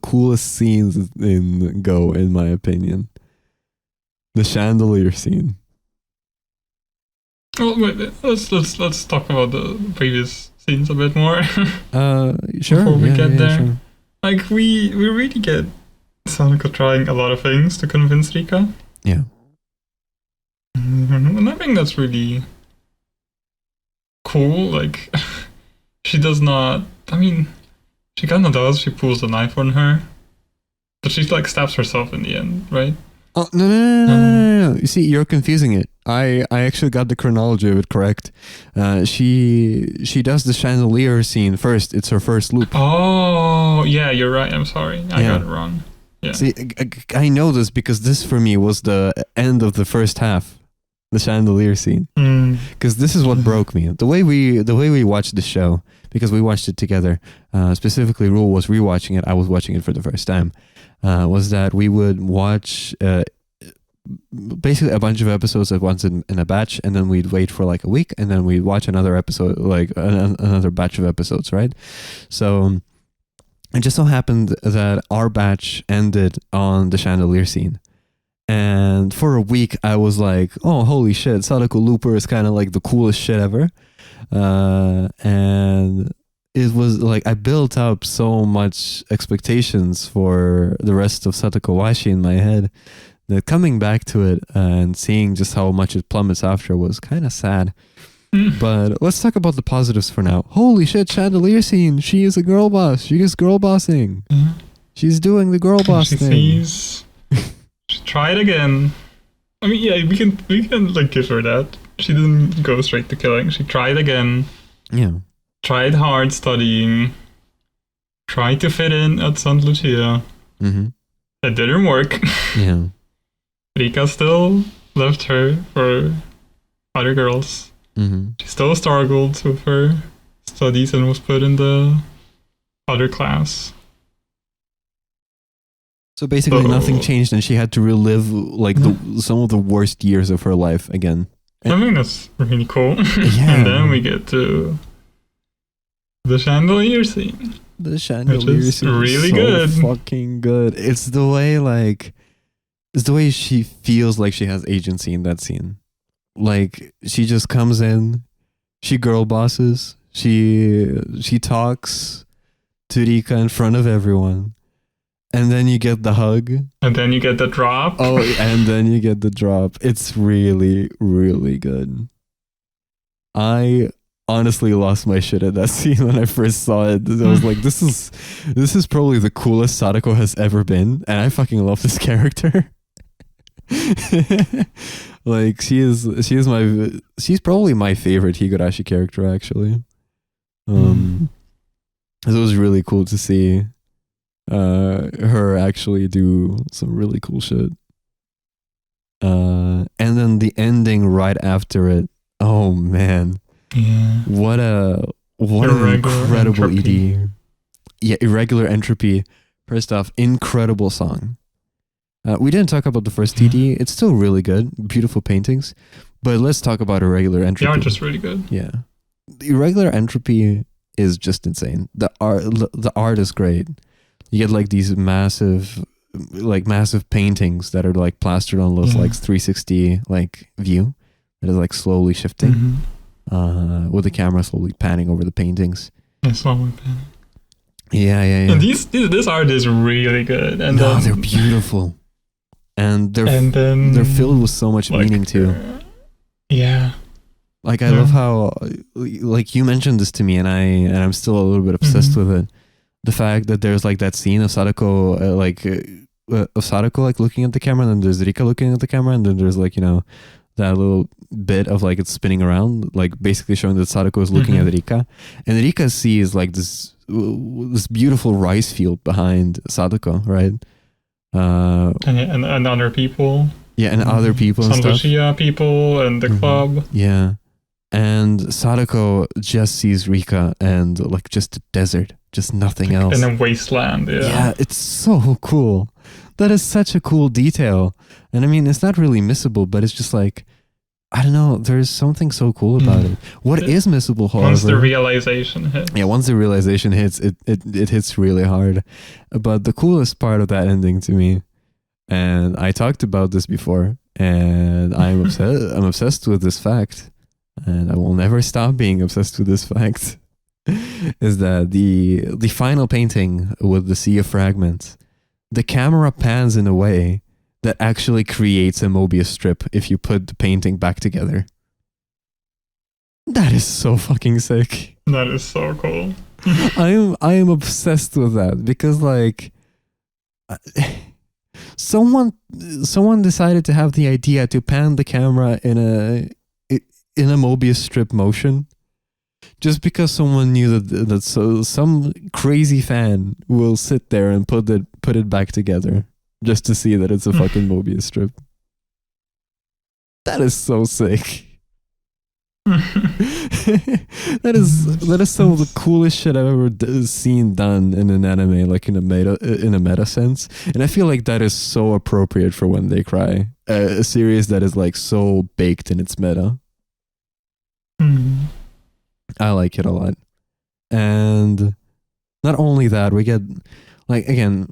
coolest scenes in Go, in my opinion. The chandelier scene. Well, wait, let's talk about the previous scenes a bit more. Sure. Before we get there. Sure. Like we really get Sadako trying a lot of things to convince Rika. Yeah. And I think that's really cool. Like, she does not. I mean, she kind of does. She pulls the knife on her, but she like stabs herself in the end, right? Oh no! You see, you're confusing it. I actually got the chronology of it correct. She does the chandelier scene first. It's her first loop. Oh yeah, you're right. I'm sorry, I got it wrong. Yeah. See, I know this because this for me was the end of the first half, the chandelier scene. Because this is what broke me. The way we watched the show, because we watched it together. Specifically, Rule was rewatching it. I was watching it for the first time. Was that we would watch basically a bunch of episodes at once in a batch, and then we'd wait for like a week, and then we'd watch another episode, like another batch of episodes, right? So it just so happened that our batch ended on the chandelier scene. And for a week, I was like, oh, holy shit, Sadako Looper is kind of like the coolest shit ever. And it was like, I built up so much expectations for the rest of Satokowashi in my head that coming back to it and seeing just how much it plummets after was kind of sad. But let's talk about the positives for now. Holy shit, chandelier scene. She is a girl boss. She is girl bossing. She's doing the girl boss thing. She tried again. I mean, yeah, we can like give her that. She didn't go straight to killing. She tried again. Yeah. Tried hard studying. Tried to fit in at St. Lucia. Mm-hmm. It didn't work. Yeah. Rika still left her for other girls. Mm-hmm. She still struggled with her studies and was put in the other class. So basically nothing changed and she had to relive like some of the worst years of her life again. I think that's really cool. Yeah. And then we get to the chandelier scene. The chandelier scene really is so good. Fucking good. It's the way she feels like she has agency in that scene. Like she just comes in, she girl bosses, she talks to Rika in front of everyone. And then you get the hug. And then you get the drop. Oh, and then you get the drop. It's really, really good. I honestly lost my shit at that scene when I first saw it. I was like, this is probably the coolest Sadako has ever been. And I fucking love this character. Like she's probably my favorite Higurashi character actually. It was really cool to see her actually do some really cool shit. And then the ending right after it. Oh man. Yeah. What an incredible entropy. ED. Yeah, Irregular Entropy. First off, incredible song. We didn't talk about the first ED. It's still really good. Beautiful paintings. But let's talk about Irregular Entropy. They are just really good. Yeah. The Irregular Entropy is just insane. The art is great. You get like these massive paintings that are like plastered on those like 360 like view that is like slowly shifting with the camera slowly panning over the paintings. Yeah, slowly panning. Yeah. And this art is really good. And they're beautiful. and and then they're filled with so much meaning too. Yeah. Like I love how, like you mentioned this to me, and I'm still a little bit obsessed with it. The fact that there's like that scene of Sadako, like looking at the camera, and then there's Rika looking at the camera, and then there's like, you know, that little bit of like it's spinning around, like basically showing that Sadako is looking at Rika, and Rika sees like this beautiful rice field behind Sadako, right? And other people. Yeah, and other people and stuff. Sandoshia people and the club. Yeah. And Sadako just sees Rika and like just a desert, just nothing else. In a wasteland, yeah. Yeah, it's so cool. That is such a cool detail. And I mean, it's not really missable, but it's just like, I don't know, there's something so cool about it. What is missable, however... Once the realization hits. Yeah, once the realization hits, it hits really hard. But the coolest part of that ending to me, and I talked about this before, and I'm obsessed with this fact, and I will never stop being obsessed with this fact, is that the final painting with the sea of fragments, the camera pans in a way that actually creates a Mobius strip if you put the painting back together. That is so fucking sick. That is so cool. I am obsessed with that because like someone decided to have the idea to pan the camera in a Mobius strip motion just because someone knew that some crazy fan will sit there and put it back together just to see that it's a fucking Mobius strip. That is so sick. that is some of the coolest shit I've ever seen done in an anime, like in a meta sense. And I feel like that is so appropriate for When They Cry, a series that is like so baked in its meta. I like it a lot. And not only that, we get like, again,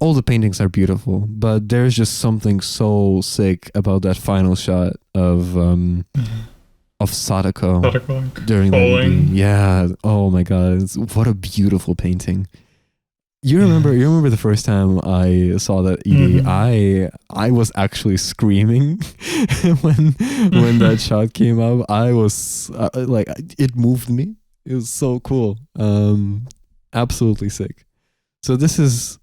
all the paintings are beautiful, but there's just something so sick about that final shot of Sadako during the movie. Yeah. Oh my god, what a beautiful painting. You remember the first time I saw that ED, I was actually screaming when that shot came up. I was like, it moved me. It was so cool. Absolutely sick. So this is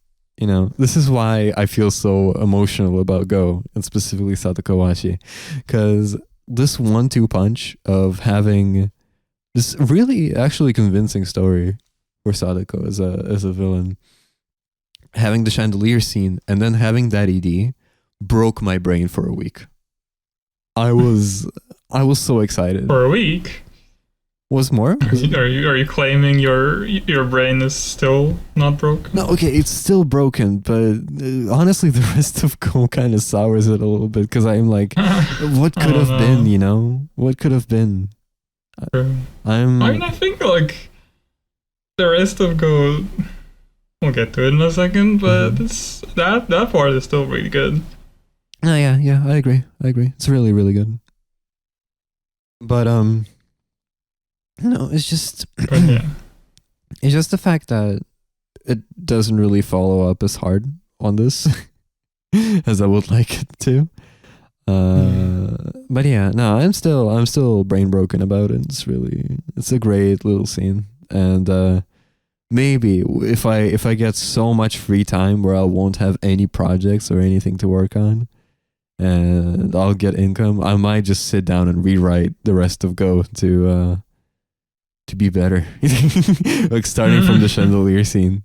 why I feel so emotional about Go, and specifically Satokowashi, because this 1-2 punch of having this really actually convincing story for Sadako as a villain, having the chandelier scene, and then having that ED broke my brain for a week. I was so excited. For a week? Was more? Are you claiming your brain is still not broken? No, okay, it's still broken, but honestly, the rest of Go kind of sours it a little bit because I'm like, what could have been? You know, what could have been? I think like the rest of Go, we'll get to it in a second, but that part is still really good. Oh, yeah, I agree. It's really, really good. But no, it's just it's just the fact that it doesn't really follow up as hard on this as I would like it to. But yeah, no, I'm still brain broken about it. It's a great little scene, and maybe if I get so much free time where I won't have any projects or anything to work on, and I'll get income, I might just sit down and rewrite the rest of Go to be better. Like starting from the chandelier scene,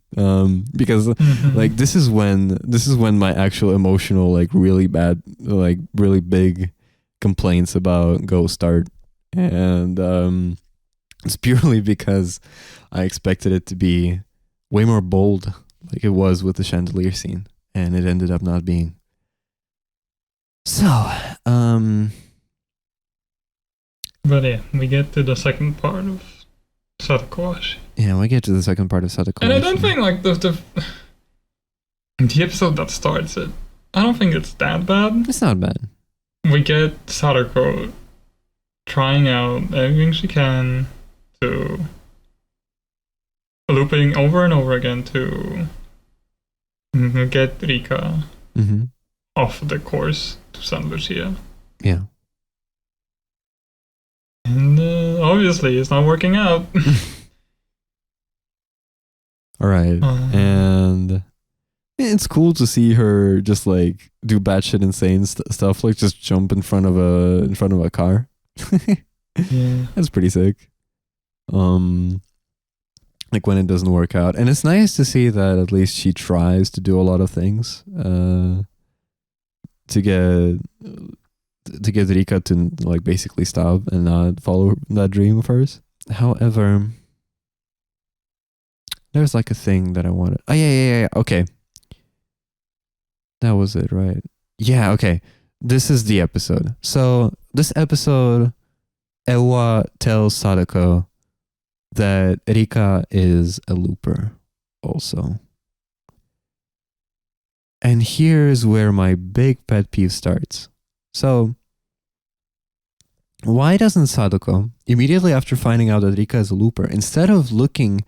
because like this is when my actual emotional, like really bad, like really big complaints about Go start, and it's purely because I expected it to be way more bold like it was with the chandelier scene, and it ended up not being. So but yeah, we get to the second part of Satokowashi. Yeah, we get to the second part of Satokowashi. And I don't think like the episode that starts it, I don't think it's that bad. It's not bad. We get Sadako trying out everything she can to looping over and over again to get Rika. off the course to San Lucia. Yeah. And obviously, it's not working out. All right. And it's cool to see her just like do batshit insane stuff, like just jump in front of a car. Yeah. That's pretty sick. Like when it doesn't work out, and it's nice to see that at least she tries to do a lot of things to get Rika to like basically stop and not follow that dream of hers. However, there's like a thing that I wanted. Oh yeah. Okay, that was it, right? Yeah. Okay, this is the episode. So this episode, Ewa tells Sadako that Rika is a looper also. And here's where my big pet peeve starts. So, why doesn't Sadako, immediately after finding out that Rika is a looper, instead of looking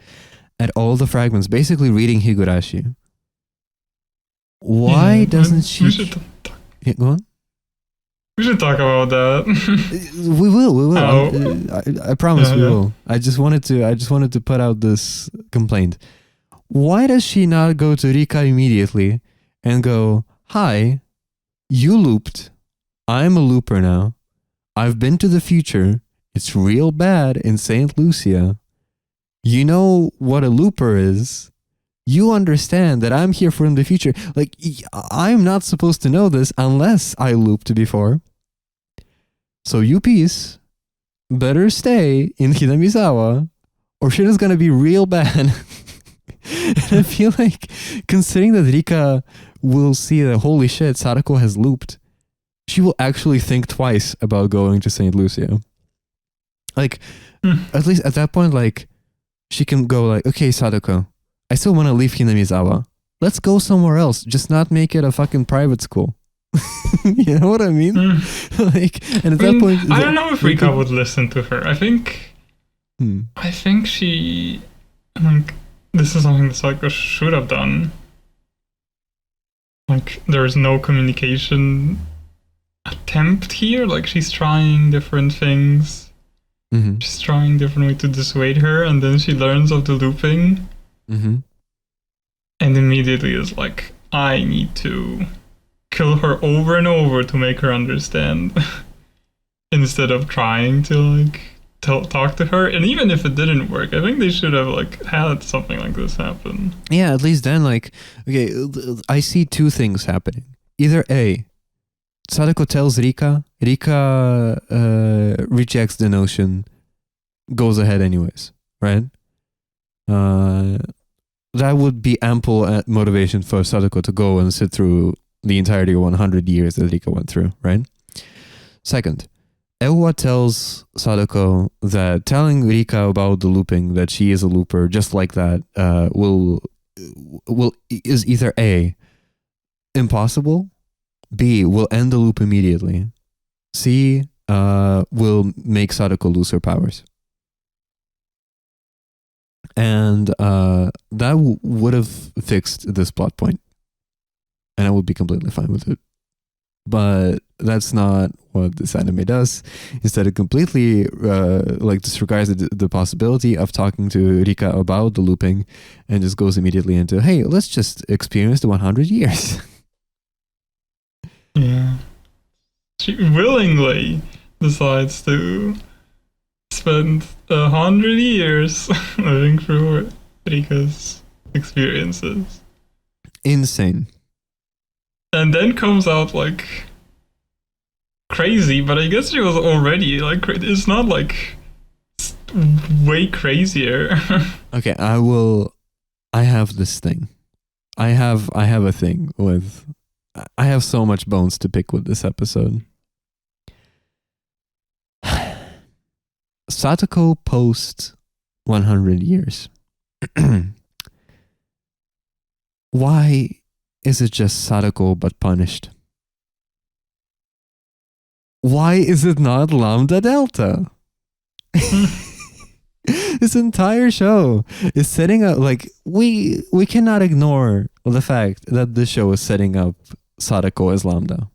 at all the fragments, basically reading Higurashi, why doesn't she... Go on. We should talk about that. We will. Oh. I promise we will. I just wanted to put out this complaint. Why does she not go to Rika immediately and go, "Hi, you looped. I'm a looper now. I've been to the future. It's real bad in St. Lucia. You know what a looper is. You understand that I'm here from the future. Like, I'm not supposed to know this unless I looped before. So you piece better stay in Hinamizawa or shit is gonna be real bad." And I feel like, considering that Rika will see that holy shit, Sadako has looped, she will actually think twice about going to St. Lucia. Like, at least at that point, like, she can go like, "Okay, Sadako, I still want to leave Hinamizawa. Let's go somewhere else. Just not make it a fucking private school." You know what I mean? Like, and at that point, I don't know if Rika would listen to her. I think she, like, this is something that Sadako should have done. Like, there's no communication attempt here. Like, she's trying different things. Mm-hmm. She's trying different way to dissuade her, and then she learns of the looping. Mm-hmm. And immediately is like, I need to kill her over and over to make her understand. Instead of trying to, like, talk to her. And even if it didn't work, I think they should have, like, had something like this happen. Yeah, at least then, like, okay, I see two things happening. Either A, Sadako tells Rika rejects the notion, goes ahead anyways, right? That would be ample motivation for Sadako to go and sit through the entirety of 100 years that Rika went through, right? Second, Ewa tells Sadako that telling Rika about the looping, that she is a looper, just like that, is either A, impossible, B, will end the loop immediately, C, will make Sadako lose her powers. And that would have fixed this plot point, and I would be completely fine with it. But that's not what this anime does. Instead, it completely disregards the possibility of talking to Rika about the looping, and just goes immediately into, "Hey, let's just experience the 100 years." Yeah. She willingly decides to spend 100 years living through Rika's experiences. Insane. And then comes out, like, crazy, but I guess she was already, like, it's not, like, way crazier. Okay, I have this thing. I have a thing with... I have so much bones to pick with this episode. Satoko post 100 years. Why is it just Sadako but punished? Why is it not Lambda Delta? This entire show is setting up, like, we cannot ignore the fact that this show is setting up Sadako as Lambda.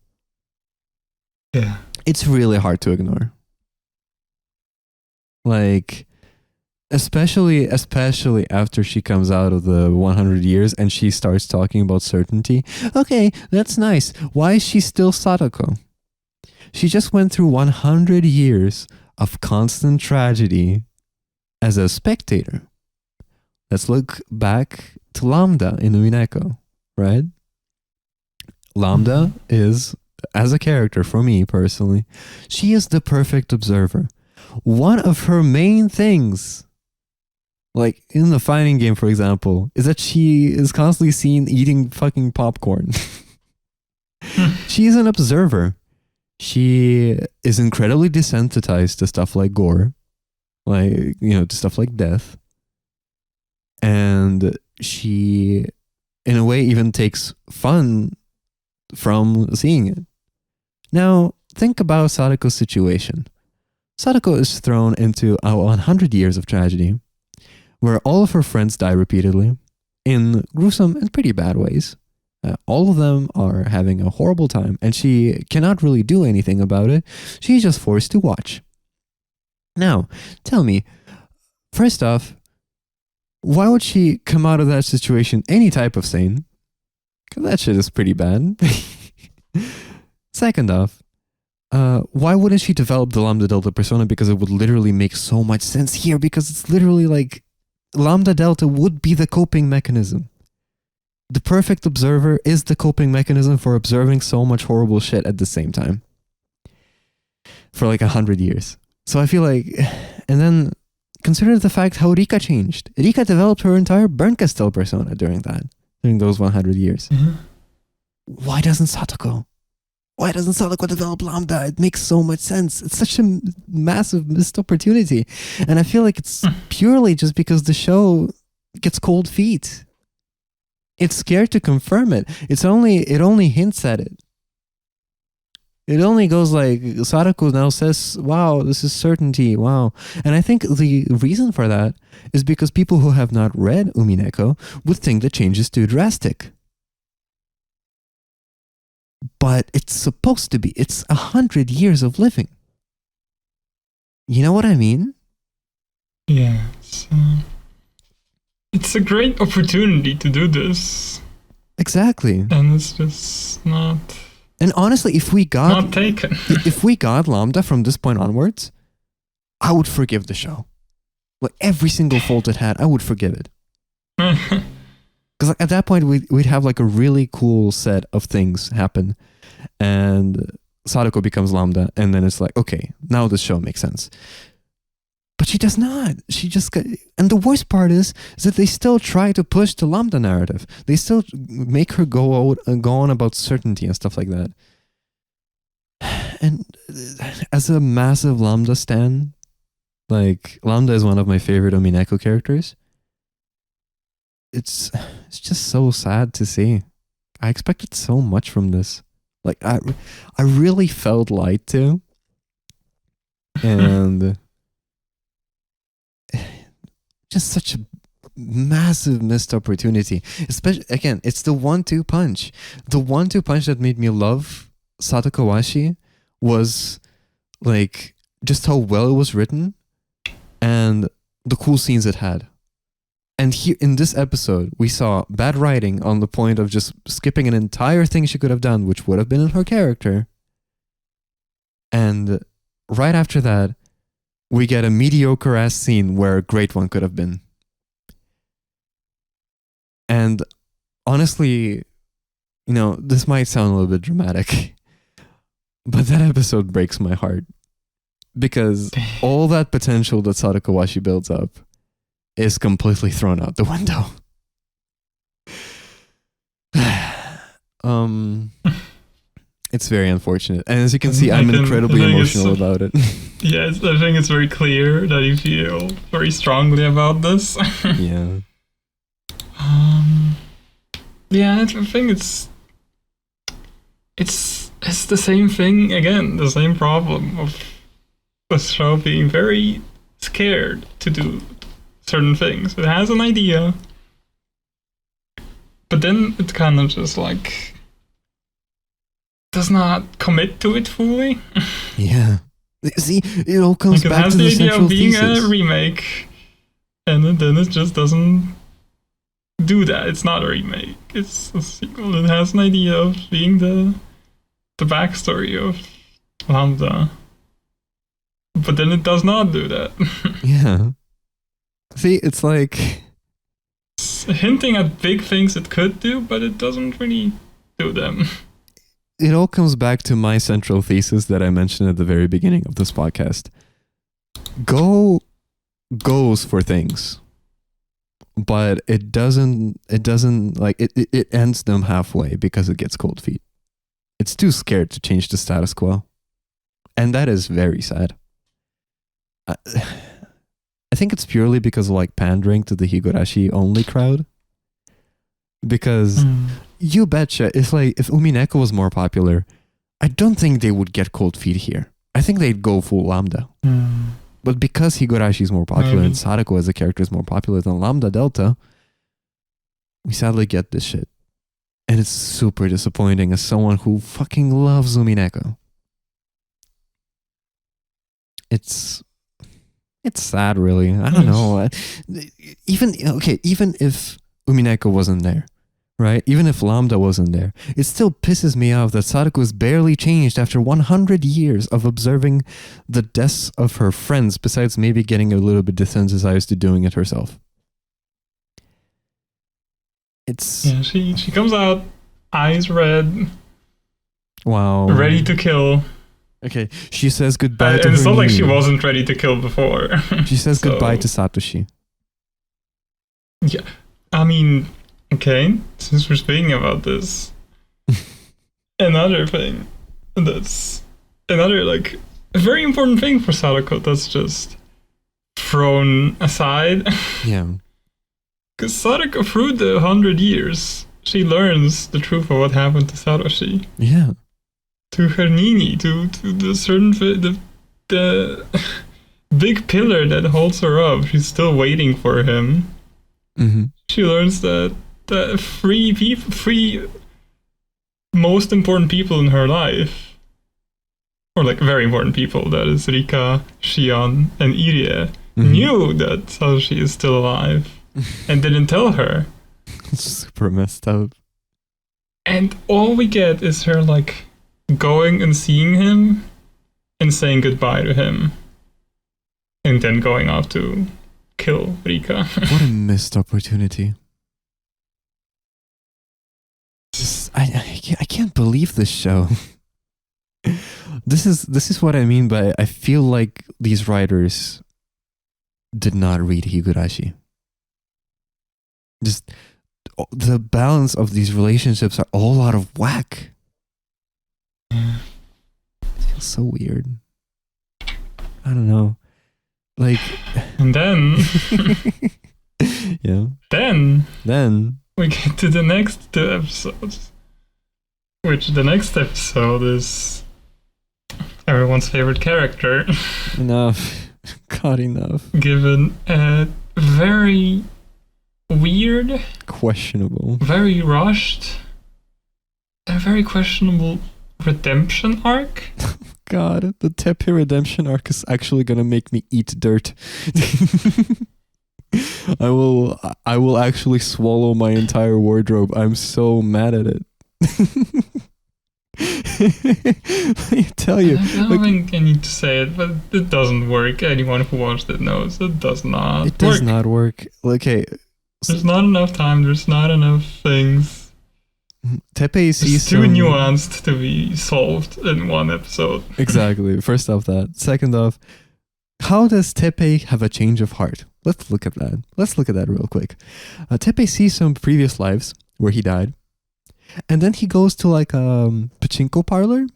Yeah. It's really hard to ignore. Like, especially after she comes out of the 100 years and she starts talking about certainty. Okay, that's nice. Why is she still Sadako? She just went through 100 years of constant tragedy as a spectator. Let's look back to Lambda in Umineko, right? Lambda is, as a character for me personally, she is the perfect observer. One of her main things, like in the fighting game, for example, is that she is constantly seen eating fucking popcorn. She is an observer. She is incredibly desensitized to stuff like gore, like, to stuff like death. And she, in a way, even takes fun from seeing it. Now, think about Sadako's situation. Sadako is thrown into 100 years of tragedy, where all of her friends die repeatedly, in gruesome and pretty bad ways. All of them are having a horrible time, and she cannot really do anything about it. She's just forced to watch. Now, tell me, first off, why would she come out of that situation any type of sane? Because that shit is pretty bad. Second off, why wouldn't she develop the Lambda Delta persona? Because it would literally make so much sense here, because it's literally like Lambda Delta would be the coping mechanism. The perfect observer is the coping mechanism for observing so much horrible shit at the same time. For like 100 years. So I feel like, and then consider the fact how Rika changed. Rika developed her entire Burn Castell persona during those 100 years. Mm-hmm. Why doesn't Satoko? Why doesn't Sadako develop Lambda? It makes so much sense. It's such a massive missed opportunity. And I feel like it's purely just because the show gets cold feet. It's scared to confirm it. It only hints at it. It only goes like, Sadako now says, wow, this is certainty, wow. And I think the reason for that is because people who have not read Umineko would think the change is too drastic. But it's supposed to be. It's 100 years of living. You know what I mean? Yeah. It's a great opportunity to do this. Exactly. And it's just not... And honestly, if we got... Not taken. If we got Lambda from this point onwards, I would forgive the show. Like, every single fault it had, I would forgive it. Because at that point, we'd have like a really cool set of things happen. And Sadako becomes Lambda. And then it's like, okay, now this show makes sense. But she does not. She just got... And the worst part is that they still try to push the Lambda narrative. They still make her go on about certainty and stuff like that. And as a massive Lambda stan, like, Lambda is one of my favorite Umineko characters. It's just so sad to see. I expected so much from this. Like, I really felt lied to. And... just such a massive missed opportunity. Especially, again, it's the 1-2 punch. The 1-2 punch that made me love Satokowashi was like just how well it was written and the cool scenes it had. And here in this episode, we saw bad writing on the point of just skipping an entire thing she could have done, which would have been in her character. And right after that, we get a mediocre ass scene where a great one could have been. And honestly, this might sound a little bit dramatic, but that episode breaks my heart. Because all that potential that Satokowashi builds up is completely thrown out the window. It's very unfortunate. And as you can see, I'm incredibly emotional about it. Yes, I think it's very clear that you feel very strongly about this. Yeah. Yeah, I think it's the same thing again, the same problem of the show being very scared to do certain things. It has an idea, but then it's kind of just like does not commit to it fully. Yeah. See, it all comes Like, it back has to the the idea central of being thesis. a remake, and then it just doesn't do that. It's not a remake. It's a sequel. It has an idea of being the backstory of Lambda, but then it does not do that. Yeah. See, it's like... It's hinting at big things it could do, but it doesn't really do them. It all comes back to my central thesis that I mentioned at the very beginning of this podcast. Go goes for things, but it doesn't like it ends them halfway because it gets cold feet. It's too scared to change the status quo. And that is very sad. I think it's purely because of like pandering to the Higurashi only crowd. Because you betcha, if Umineko was more popular, I don't think they would get cold feet here. I think they'd go full Lambda. But because Higurashi is more popular and Sadako as a character is more popular than Lambda Delta, we sadly get this shit. And it's super disappointing as someone who fucking loves Umineko. It's sad, really. I don't know. Even if Umineko wasn't there, right? Even if Lambda wasn't there, it still pisses me off that Sadako is barely changed after 100 years of observing the deaths of her friends, besides maybe getting a little bit desensitized to doing it herself. Yeah, she comes out, eyes red, wow, ready to kill. Okay, she says goodbye to her and it's not like she knee. wasn't ready to kill before. She says goodbye to Satoshi. Yeah, I mean, okay, since we're speaking about this, another thing that's another, like, a very important thing for Sadako that's just thrown aside. Yeah. Because Sadako, through the 100 years, she learns the truth of what happened to Satoshi. Yeah. To her Nini, to the certain the big pillar that holds her up. She's still waiting for him. Mm-hmm. She learns that the three most important people in her life, or like very important people, that is Rika, Shion, and Irie, knew that Satoshi is still alive and didn't tell her. It's super messed up. And all we get is her like going and seeing him and saying goodbye to him, and then going off to kill Rika. What a missed opportunity. I can't believe this show. This is what I mean by I feel like these writers did not read Higurashi. Just the balance of these relationships are all out of whack. It feels so weird. I don't know. Like, and then yeah. Then we get to the next two episodes. Which the next episode is everyone's favorite character. Enough. God, enough. Given a very weird, questionable, very rushed, a very questionable redemption arc. God, the Tepe redemption arc is actually gonna make me eat dirt. I will actually swallow my entire wardrobe. I'm so mad at it. I tell you, I don't think I need to say it, but it doesn't work. Anyone who watched it knows it does not. It does not work. Okay, there's not enough time. There's not enough things. Tepe sees it's too nuanced to be solved in one episode. Exactly. First off that. Second off, how does Tepe have a change of heart? Let's look at that. Let's look at that real quick. Tepe sees some previous lives where he died. And then he goes to like a pachinko parlor.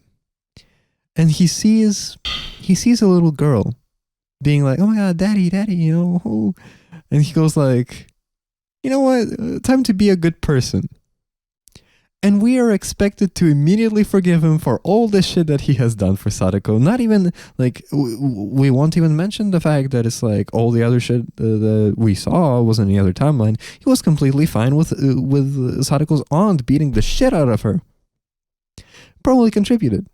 And he sees a little girl being like, oh my God, daddy, you know. And he goes like, you know what? Time to be a good person. And we are expected to immediately forgive him for all the shit that he has done for Sadako. Not even, like, we won't even mention the fact that it's like all the other shit that we saw was in the other timeline. He was completely fine with Sadako's aunt beating the shit out of her. probably contributed.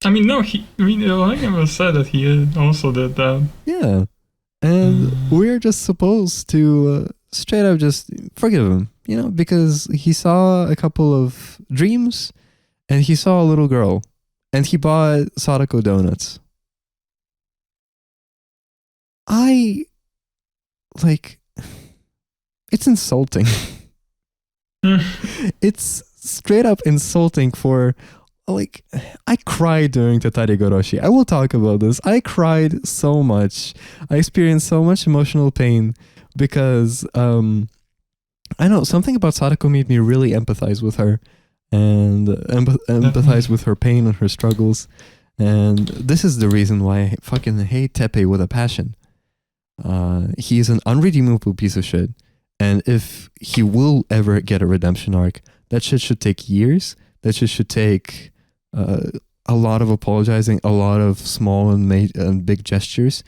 I mean, no, I never said that he also did that. Yeah. And we're just supposed to straight up just forgive him, because he saw a couple of dreams and he saw a little girl and he bought Sadako donuts. It's insulting. It's straight up insulting for, I cried during Tatari Goroshi. I will talk about this. I cried so much. I experienced so much emotional pain because, I know something about Sadako made me really empathize with her and empathize with her pain and her struggles. And this is the reason why I fucking hate Teppei with a passion. He is an unredeemable piece of shit. And if he will ever get a redemption arc, that shit should take years. That shit should take a lot of apologizing, a lot of small and big gestures.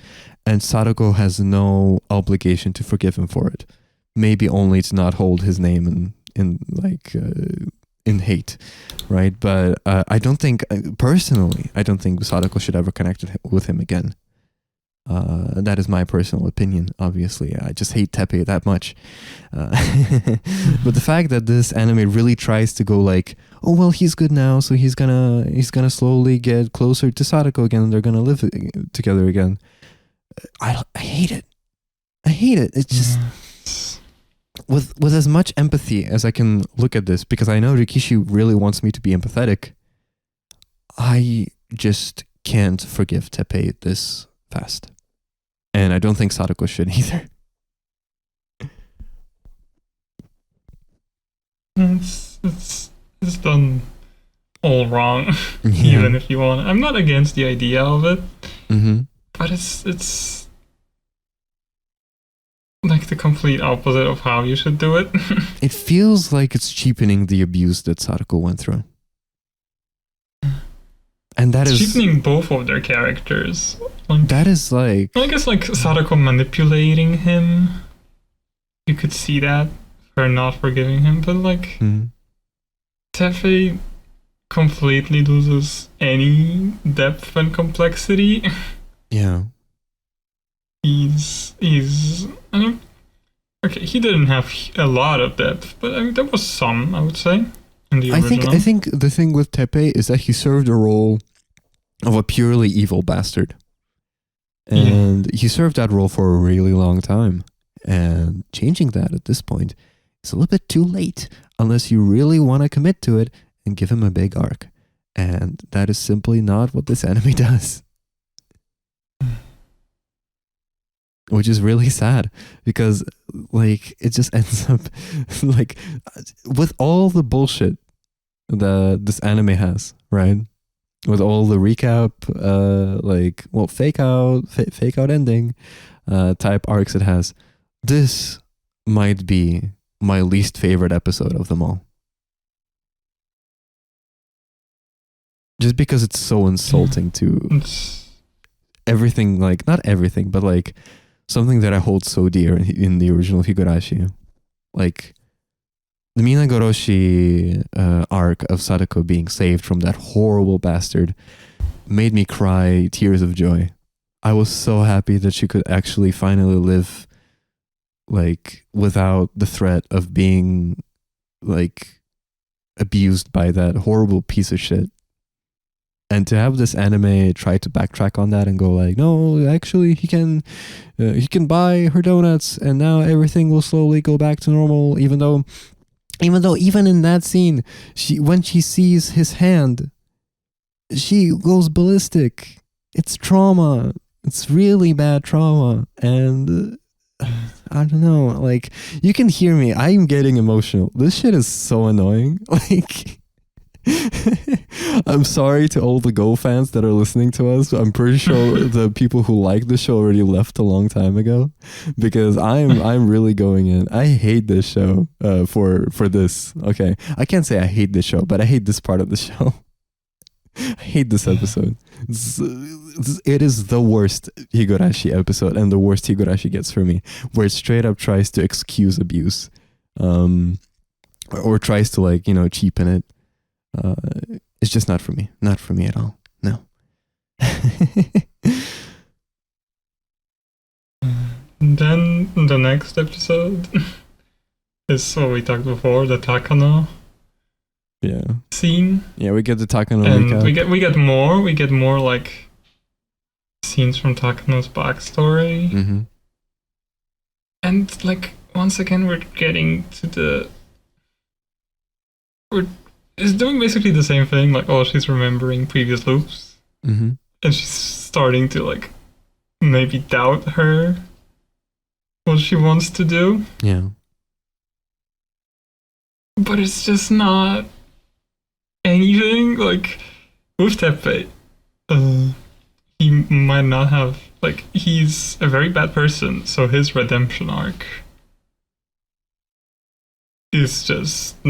And Sadako has no obligation to forgive him for it. Maybe only to not hold his name in hate, right? But I don't think Sadako should ever connect with him again. That is my personal opinion, obviously. I just hate Teppei that much. But the fact that this anime really tries to go oh, well, he's good now, so he's gonna slowly get closer to Sadako again, and they're gonna live together again. I hate it. I hate it. It's just... With as much empathy as I can look at this, because I know Rikishi really wants me to be empathetic, I just can't forgive Teppei this fast. And I don't think Sadako should either. It's done all wrong, Yeah. even if you want. I'm not against the idea of it, but it's like the complete opposite of how you should do it. It feels like it's cheapening the abuse that Sadako went through. And that is cheapening both of their characters. That is I guess Sadako manipulating him. You could see that for not forgiving him, but Teppei completely loses any depth and complexity. Yeah. He's okay, he didn't have a lot of depth, but there was some, I would say, in the original. I think the thing with Teppei is that he served a role of a purely evil bastard. And he served that role for a really long time. And changing that at this point is a little bit too late, unless you really want to commit to it and give him a big arc. And that is simply not what this anime does. Which is really sad, because it just ends up with all the bullshit that this anime has, right? With all the recap, fake out ending type arcs it has. This might be my least favorite episode of them all. Just because it's so insulting to everything, not everything, but something that I hold so dear in the original Higurashi. The Minagoroshi arc of Sadako being saved from that horrible bastard made me cry tears of joy. I was so happy that she could actually finally live without the threat of being abused by that horrible piece of shit. And to have this anime try to backtrack on that and go no, actually he can buy her donuts and now everything will slowly go back to normal, even though even in that scene, when she sees his hand, she goes ballistic. It's trauma. It's really bad trauma. And I don't know, you can hear me. I'm getting emotional. This shit is so annoying. I'm sorry to all the Go fans that are listening to us. I'm pretty sure the people who like the show already left a long time ago, because I'm really going in. I hate this show for this. Okay, I can't say I hate this show, but I hate this part of the show. I hate this episode. It is the worst Higurashi episode, and the worst Higurashi gets for me, where it straight up tries to excuse abuse, or tries to cheapen it. It's just not for me. Not for me at all. No. Then the next episode is what we talked before, the Takano Yeah. scene. Yeah, we get the Takano And recap. we get more like scenes from Takano's backstory. Mm-hmm. And like once again we're getting to it's doing basically the same thing, like she's remembering previous loops. Mm-hmm. And she's starting to like maybe doubt her what she wants to do. Yeah. But it's just not anything like with Teppei. He might not have like he's a very bad person, so his redemption arc is just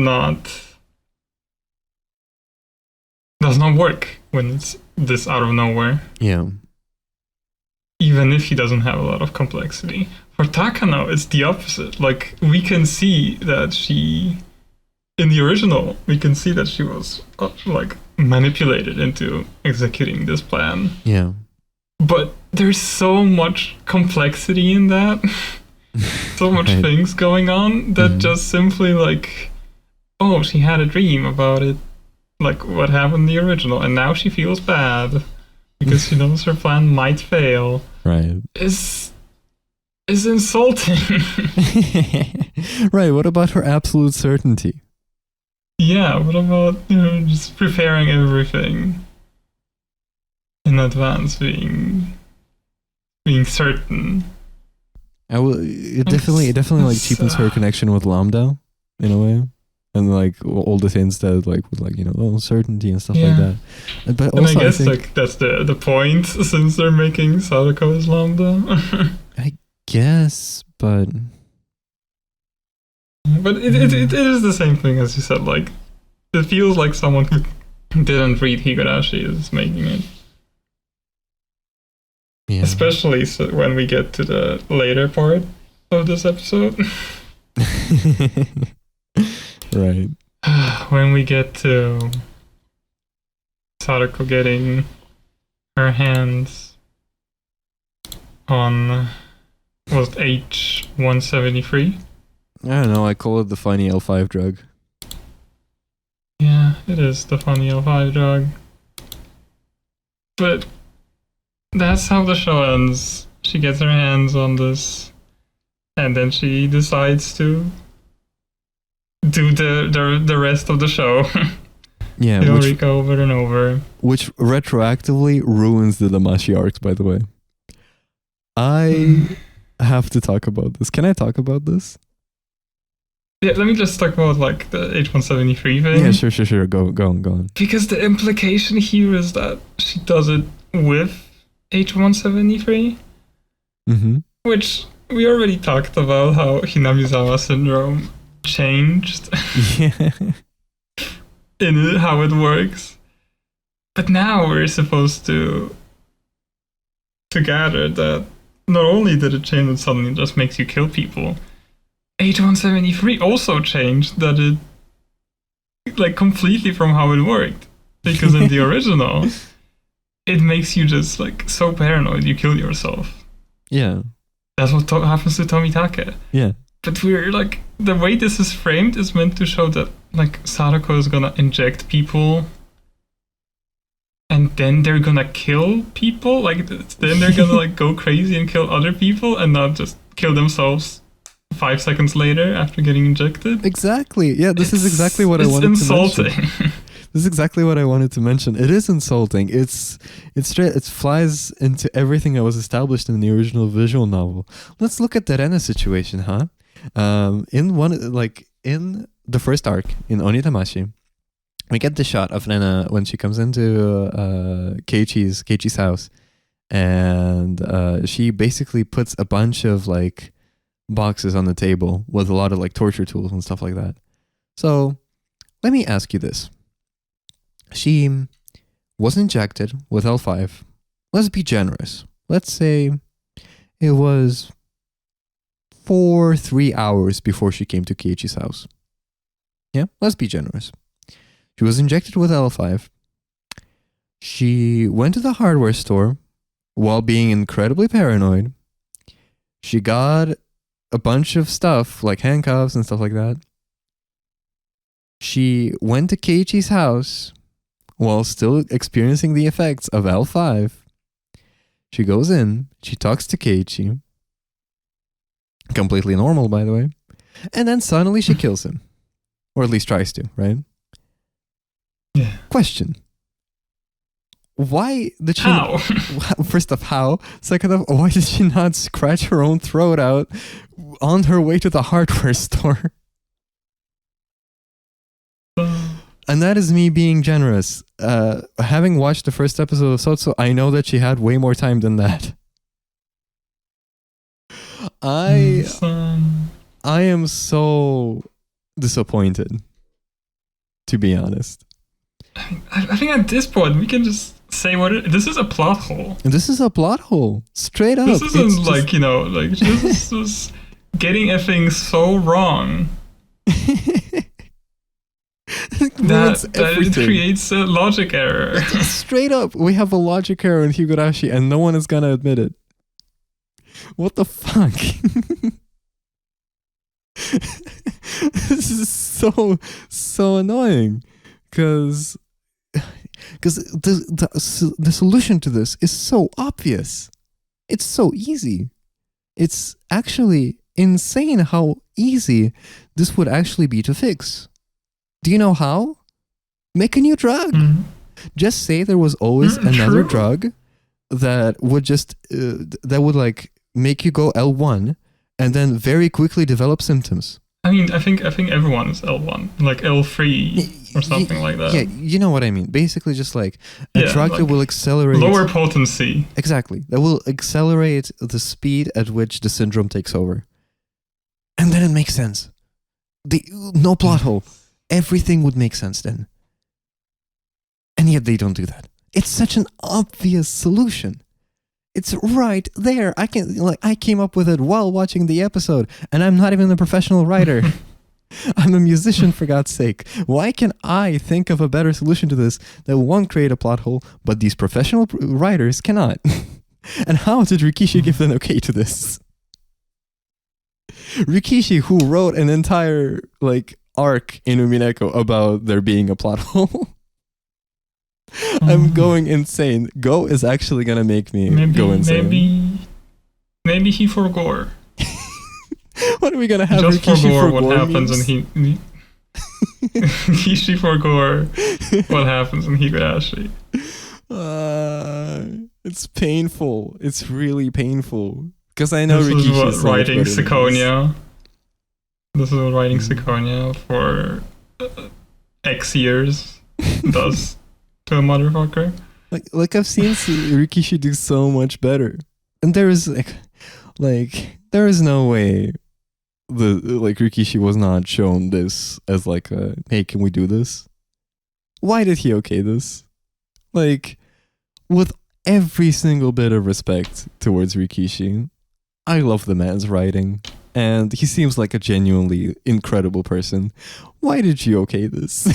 does not work when it's this out of nowhere. Yeah. Even if he doesn't have a lot of complexity. For Takano, it's the opposite. Like, we can see that in the original, we can see that she was, like, manipulated into executing this plan. Yeah. But there's so much complexity in that. So much Right. things going on that just simply, like, she had a dream about it. Like, what happened in the original. And now she feels bad because she knows her plan might fail. Right. Is insulting. Right. What about her absolute certainty? Yeah, what about just preparing everything in advance, being certain? It definitely like cheapens her connection with Lambda in a way, and like all the things that like with like certainty and stuff like that. But And also, I guess think, like that's the point, since they're making Sadako as Lambda. yes, but it is the same thing as you said. Like, it feels like someone who didn't read Higurashi is making it. yeah. Especially when we get to the later part of this episode. Right. When we get to Sadako getting her hands on, was it H173? I don't know. I call it the funny L5 drug. Yeah, it is the funny L5 drug. But that's how the show ends. She gets her hands on this, and then she decides to do the rest of the show. Yeah, Eureka over and over. which retroactively ruins the Damashi arcs, by the way. I have to talk about this. Can I talk about this? Yeah, let me just talk about like the H173 thing. Yeah, sure. Go on. Because the implication here is that she does it with H173, Mm-hmm. which we already talked about how Hinamizawa syndrome changed Yeah. in how it works. But now we're supposed to gather that not only did it change and suddenly just makes you kill people, H173 also changed that it like completely from how it worked. Because in the original, it makes you just like so paranoid you kill yourself. Yeah. That's what happens to Tomitake. Yeah. But we're like, the way this is framed is meant to show that like Sadako is gonna inject people and then they're gonna kill people. Like then they're gonna like go crazy and kill other people and not just kill themselves 5 seconds later after getting injected. Exactly. Yeah, this is exactly what I wanted to mention. It's insulting. This is exactly what I wanted to mention. It is insulting. It's straight. It flies into everything that was established in the original visual novel. Let's look at the Rena situation, huh? In the first arc in Onitamashi, we get the shot of Rena when she comes into Keiichi's house, and she basically puts a bunch of like boxes on the table with a lot of like torture tools and stuff like that. So let me ask you this. She was injected with L5. Let's be generous. Let's say it was 3 hours before she came to Keiichi's house. Yeah, let's be generous. She was injected with L5. She went to the hardware store while being incredibly paranoid. She got a bunch of stuff like handcuffs and stuff like that. She went to Keiichi's house while still experiencing the effects of L5. She goes in, she talks to Keiichi. Completely normal, by the way. And then suddenly she kills him. Or at least tries to, right? Yeah. Question. Why did she... How? First off, how? Second off, why did she not scratch her own throat out on her way to the hardware store? And that is me being generous. Having watched the first episode of Sotsu, I know that she had way more time than that. I am so disappointed, to be honest. I think at this point we can just say this is a plot hole. This is a plot hole, straight up. This isn't like, you know, like this is getting a thing so wrong that it creates a logic error. Straight up, we have a logic error in Higurashi and no one is gonna admit it. What the fuck? This is so annoying because the solution to this is so obvious. It's so easy. It's actually insane how easy this would actually be to fix. Do you know how? Make a new drug. Mm-hmm. Just say there was always another drug that would just that would like make you go L1 and then very quickly develop symptoms. I mean, I think everyone is L1, like L3 or something like that. Yeah, you know what I mean. Basically, just like a drug that will accelerate lower potency. Exactly, that will accelerate the speed at which the syndrome takes over, and then it makes sense. No plot hole. Everything would make sense then, and yet they don't do that. It's such an obvious solution. It's right there. I came up with it while watching the episode, and I'm not even a professional writer. I'm a musician, for God's sake. Why can I think of a better solution to this that won't create a plot hole, but these professional writers cannot? And how did Rikishi give an okay to this? Rikishi, who wrote an entire arc in Umineko about there being a plot hole. I'm going insane. Go is actually gonna make me go insane. Maybe he forgot. What are we gonna have? Just Rikishi forgot what happens and Rikishi forgot what happens in Higurashi. It's painful. It's really painful because I know Rikishi Rikishi is writing Satokowashi. This is what writing Satokowashi for X years does. To a motherfucker. Like I've seen Rikishi do so much better, and there is there is no way Rikishi was not shown this as hey, can we do this? Why did he okay this? With every single bit of respect towards Rikishi, I love the man's writing, and he seems like a genuinely incredible person. Why did you okay this?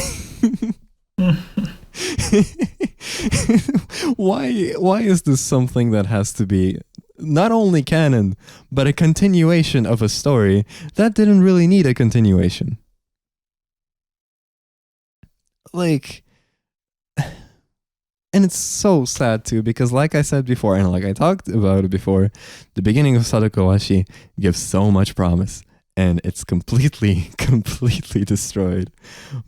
Why is this something that has to be not only canon but a continuation of a story that didn't really need a continuation? And it's so sad too, because like I said before, and like I talked about it before, the beginning of Satokowashi gives so much promise. And it's completely destroyed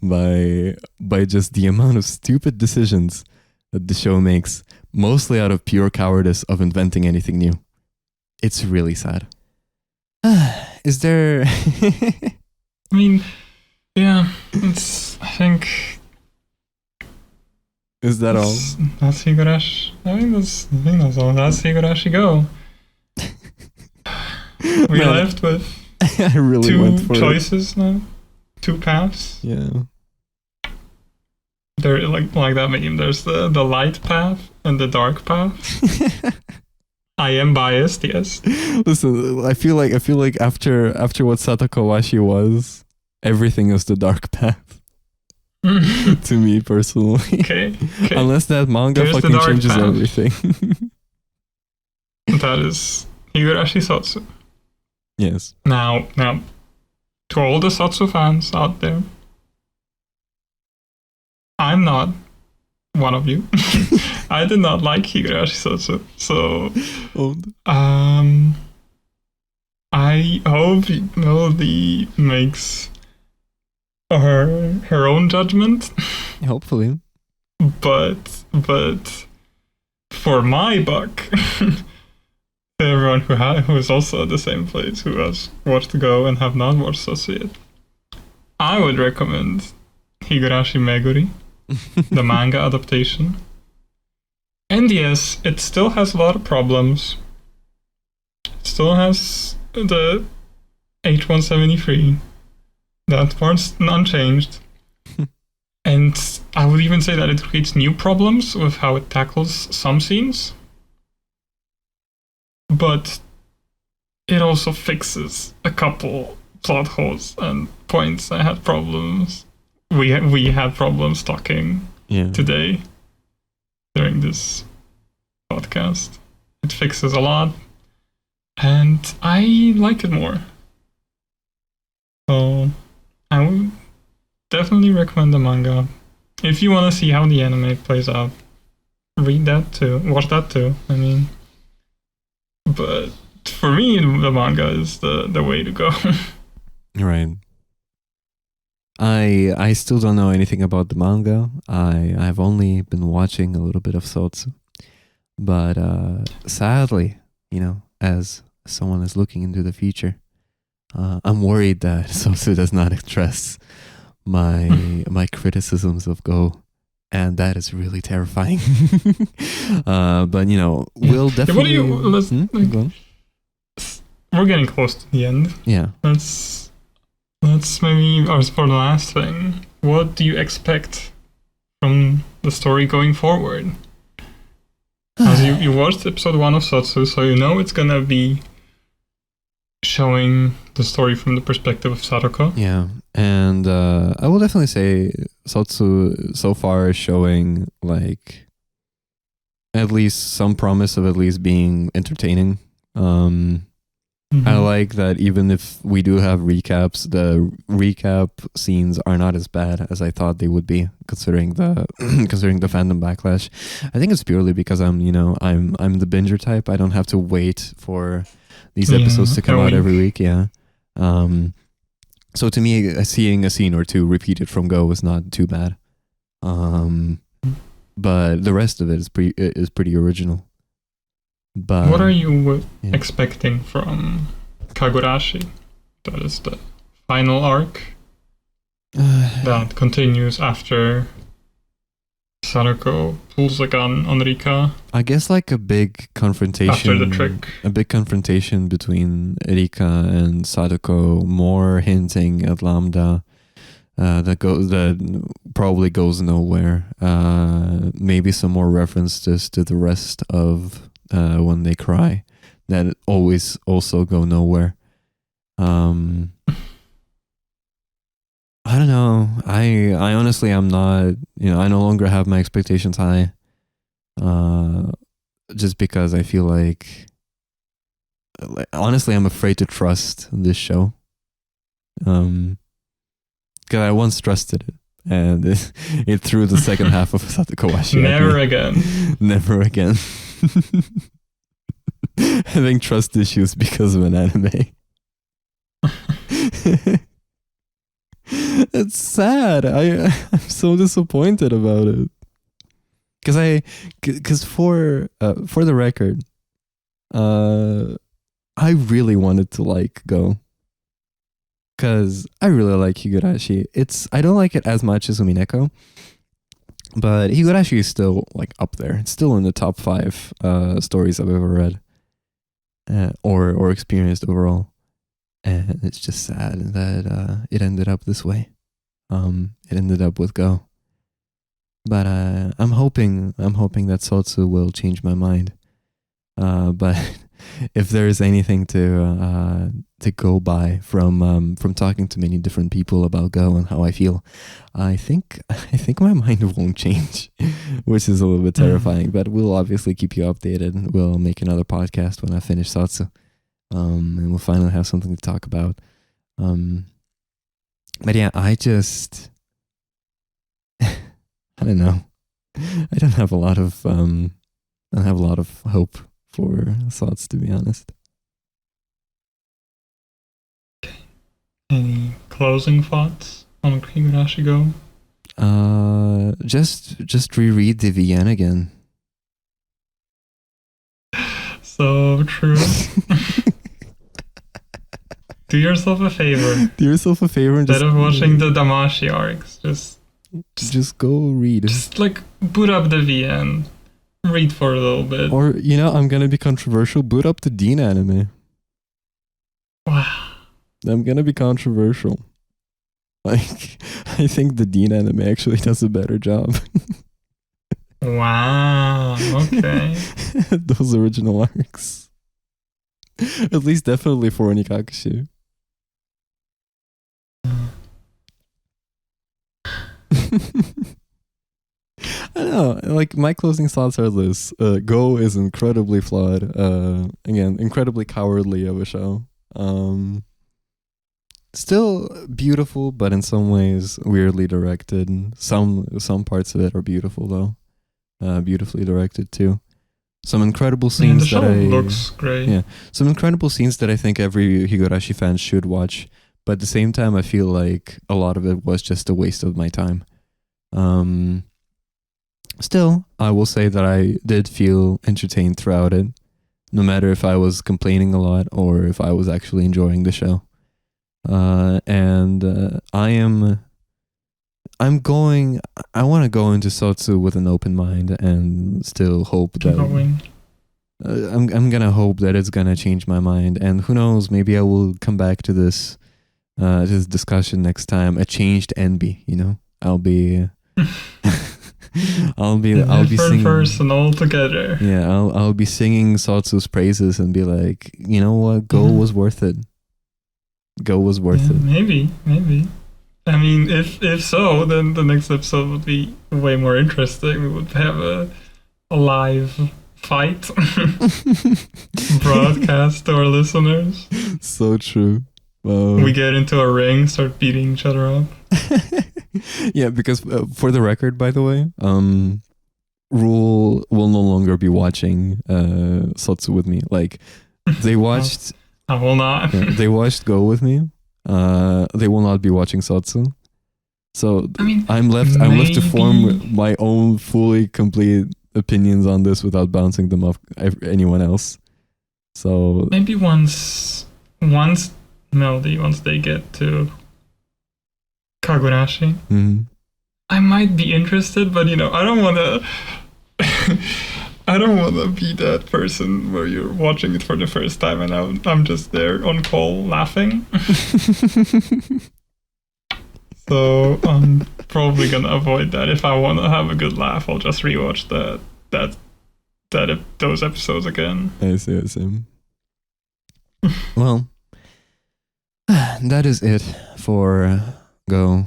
by just the amount of stupid decisions that the show makes, mostly out of pure cowardice of inventing anything new. It's really sad. Is there... I mean, yeah, it's... I think... Is that all? That's Higurashi. I think that's all. That's Higurashi Gou. We left with... I really went for choices now. 2 paths. Yeah. They're like that meme. There's the light path and the dark path. I am biased, yes. Listen, I feel like after what Satokowashi was, everything is the dark path. to me personally. Okay. Unless that manga Here's the fucking dark changes path. everything. That is Higurashi Sotsu. Yes. Now, to all the Sotsu fans out there, I'm not one of you. I did not like Higurashi Sotsu, so I hope Melody makes her own judgment. Hopefully. But for my buck, to everyone who is also at the same place, who has watched Go and have not watched Sotsu yet, I would recommend Higurashi Meguri, the manga adaptation. And yes, it still has a lot of problems. It still has the H173. That part's unchanged. And I would even say that it creates new problems with how it tackles some scenes. But it also fixes a couple plot holes and points I had problems. We had problems talking today during this podcast. It fixes a lot, and I like it more. So I would definitely recommend the manga. If you want to see how the anime plays out, read that too. Watch that too. I mean, but for me, the manga is the way to go. Right. I still don't know anything about the manga. I've only been watching a little bit of Sotsu. But sadly, as someone is looking into the future, I'm worried that Sotsu does not address my criticisms of Go, and that is really terrifying. But we'll definitely. We're getting close to the end. Yeah. Let's maybe, or for the last thing, what do you expect from the story going forward? As you watched episode 1 of Sotsu, so you know it's gonna be showing the story from the perspective of Sadako. Yeah, and I will definitely say Sotsu so far is showing like at least some promise of at least being entertaining. I like that even if we do have recaps, the recap scenes are not as bad as I thought they would be, considering the fandom backlash. I think it's purely because I'm the binger type. I don't have to wait for these episodes to come out every week. Yeah. So to me, seeing a scene or two repeated from Go is not too bad. But the rest of it is pretty original. But what are you expecting from Kagurashi? That is the final arc that continues after Sadako pulls a gun on Rika. I guess like a big confrontation. After the trick. A big confrontation between Rika and Sadako, more hinting at Lambda. That probably goes nowhere. Maybe some more references to the rest of when they cry that always also go nowhere. I don't know. I honestly am not, I no longer have my expectations high. Just because I feel like honestly I'm afraid to trust this show. Because I once trusted it, and it threw the second half of Satokowashi. Never again. Never again. Having trust issues because of an anime. It's sad. I'm so disappointed about it. Because for the record, I really wanted to like Go. Because I really like Higurashi. I don't like it as much as Umineko, but Higurashi is still like up there. It's still in the top 5 stories I've ever read or experienced overall. And it's just sad that it ended up this way. It ended up with Go. But I'm hoping that Sotsu will change my mind. But if there is anything to to go by from talking to many different people about Go and how I feel. I think my mind won't change, which is a little bit terrifying. But we'll obviously keep you updated. We'll make another podcast when I finish Sotsu, and we'll finally have something to talk about. But yeah, I just I don't know. I don't have a lot of hope for Sotsu, to be honest. Any closing thoughts on Higurashi Gou? Just reread the VN again. So true. Do yourself a favor. Do yourself a favor and instead of watching the Damashi arcs, just go read. Just like boot up the VN, read for a little bit. Or I'm gonna be controversial. Boot up the Dean anime. Wow. I'm gonna be controversial. Like, I think the Dean anime actually does a better job. Wow. Okay. Those original arcs. At least definitely for Onikakushi. I don't know. Like, my closing thoughts are this. Go is incredibly flawed. Again, incredibly cowardly of a show. Still beautiful, but in some ways weirdly directed. Some parts of it are beautiful though. Beautifully directed too. Some incredible scenes the show looks great. Yeah, some incredible scenes that I think every Higurashi fan should watch. But at the same time, I feel like a lot of it was just a waste of my time. Still, I will say that I did feel entertained throughout it, no matter if I was complaining a lot or if I was actually enjoying the show. I want to go into Sotsu with an open mind and still hope that I'm gonna hope that it's gonna change my mind, and who knows, maybe I will come back to this discussion next time a changed Enby. I'll be singing person altogether. Yeah, I'll be singing Sotsu's praises and be like, you know what, Go was worth it. Go was worth it. Maybe. I mean, if so, then the next episode would be way more interesting. We would have a live fight broadcast to our listeners. So true. We get into a ring, start beating each other up. Yeah, because for the record, by the way, Rule will no longer be watching Sotsu with me. Like, they watched... I will not. They watched Go with me. They will not be watching Sotsu. So I mean, I'm left to form my own fully complete opinions on this without bouncing them off anyone else. So maybe once they get to Kagurashi, I might be interested, but I don't want to. I don't want to be that person where you're watching it for the first time and I'm just there on call laughing. So I'm probably gonna avoid that. If I want to have a good laugh, I'll just rewatch those episodes again. I see. Well, that is it for Go.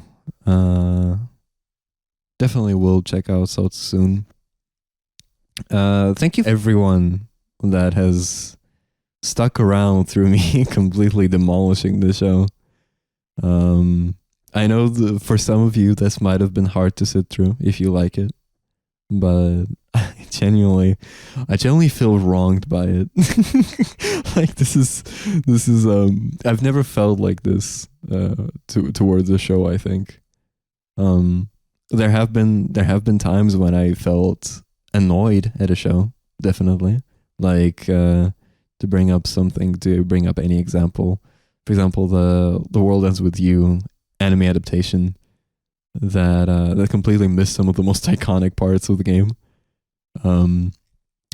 Definitely will check out Sotsu soon. Thank you everyone that has stuck around through me completely demolishing the show. I know for some of you this might have been hard to sit through if you like it, but I genuinely feel wronged by it. Like this is I've never felt like this towards a show. I think there have been times when I felt annoyed at a show, definitely. Like to bring up any example. For example, the World Ends With You anime adaptation that completely missed some of the most iconic parts of the game.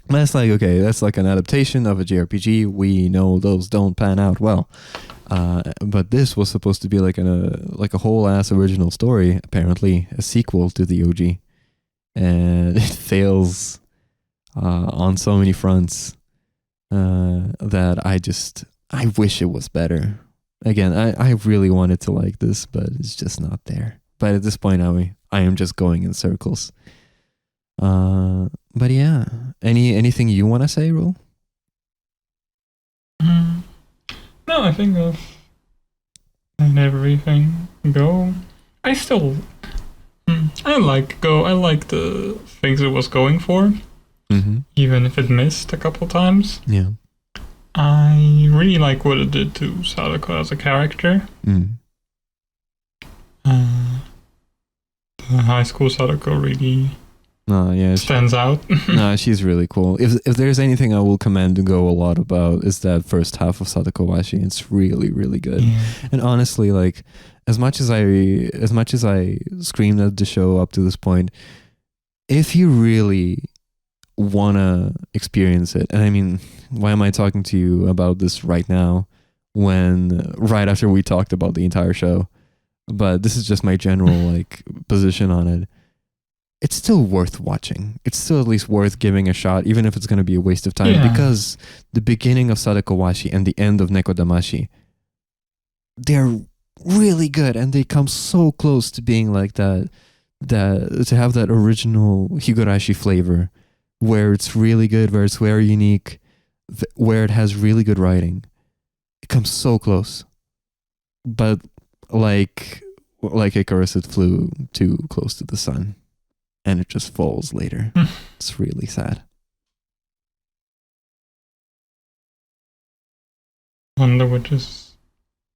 That's like, okay, that's like an adaptation of a JRPG. We know those don't pan out well. But this was supposed to be like a whole ass original story, apparently a sequel to the OG. And it fails on so many fronts that I wish it was better. Again, I really wanted to like this, but it's just not there. But at this point, I am just going in circles. But yeah, anything you want to say, Ro? No, I think that's everything. Go. I still, I like Go. I like the things it was going for, even if it missed a couple times. Yeah. I really like what it did to Sadako as a character. The high school Sadako really stands out. No, she's really cool. If there's anything I will commend Go a lot about, is that first half of Satokowashi. It's really, really good. Yeah. And honestly, like as much as I screamed at the show up to this point, if you really wanna experience it, and I mean, why am I talking to you about this right now when right after we talked about the entire show? But this is just my general like position on it. It's still worth watching. It's still at least worth giving a shot, even if it's going to be a waste of time, because the beginning of Satokowashi and the end of Nekodamashi, they're really good, and they come so close to being like that to have that original Higurashi flavor, where it's really good, where it's very unique, where it has really good writing. It comes so close. But like Icarus, it flew too close to the sun, and it just falls later. It's really sad. Wonder which is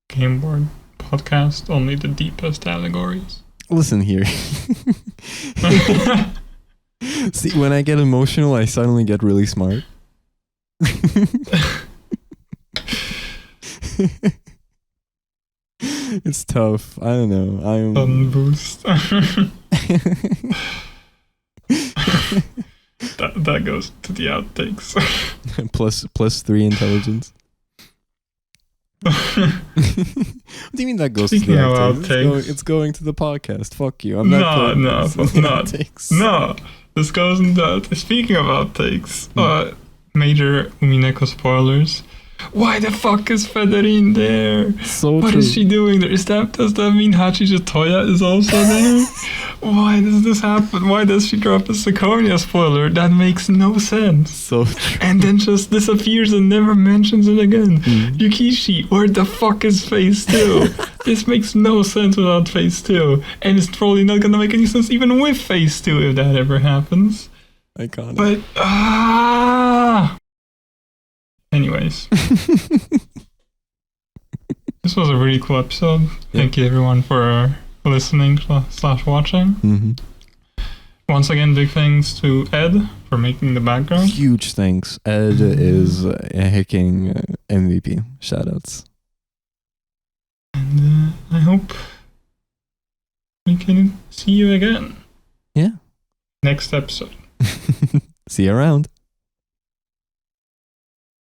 Gameboard podcast, only the deepest allegories. Listen here. See, when I get emotional, I suddenly get really smart. It's tough. I don't know. Fun boost. that goes to the outtakes. plus 3 intelligence. What do you mean that goes Speaking to the outtakes? It's going to the podcast. Fuck you. I'm not. No. This goes in that. Speaking of outtakes, major Umineko spoilers. Why the fuck is Federine there? What is she doing there? Does that mean Hachija Toya is also there? Why does this happen? Why does she drop a Sakonia spoiler? That makes no sense. So true. And then just disappears and never mentions it again. Yukishi, where the fuck is Phase 2? This makes no sense without Phase 2. And it's probably not gonna make any sense even with Phase 2 if that ever happens. Iconic. But, anyways. This was a really cool episode. Thank you everyone for listening / watching. Once again, big thanks to Ed for making the background. Huge thanks. Ed is a hacking MVP. Shoutouts. And I hope we can see you again. Yeah. Next episode. See you around.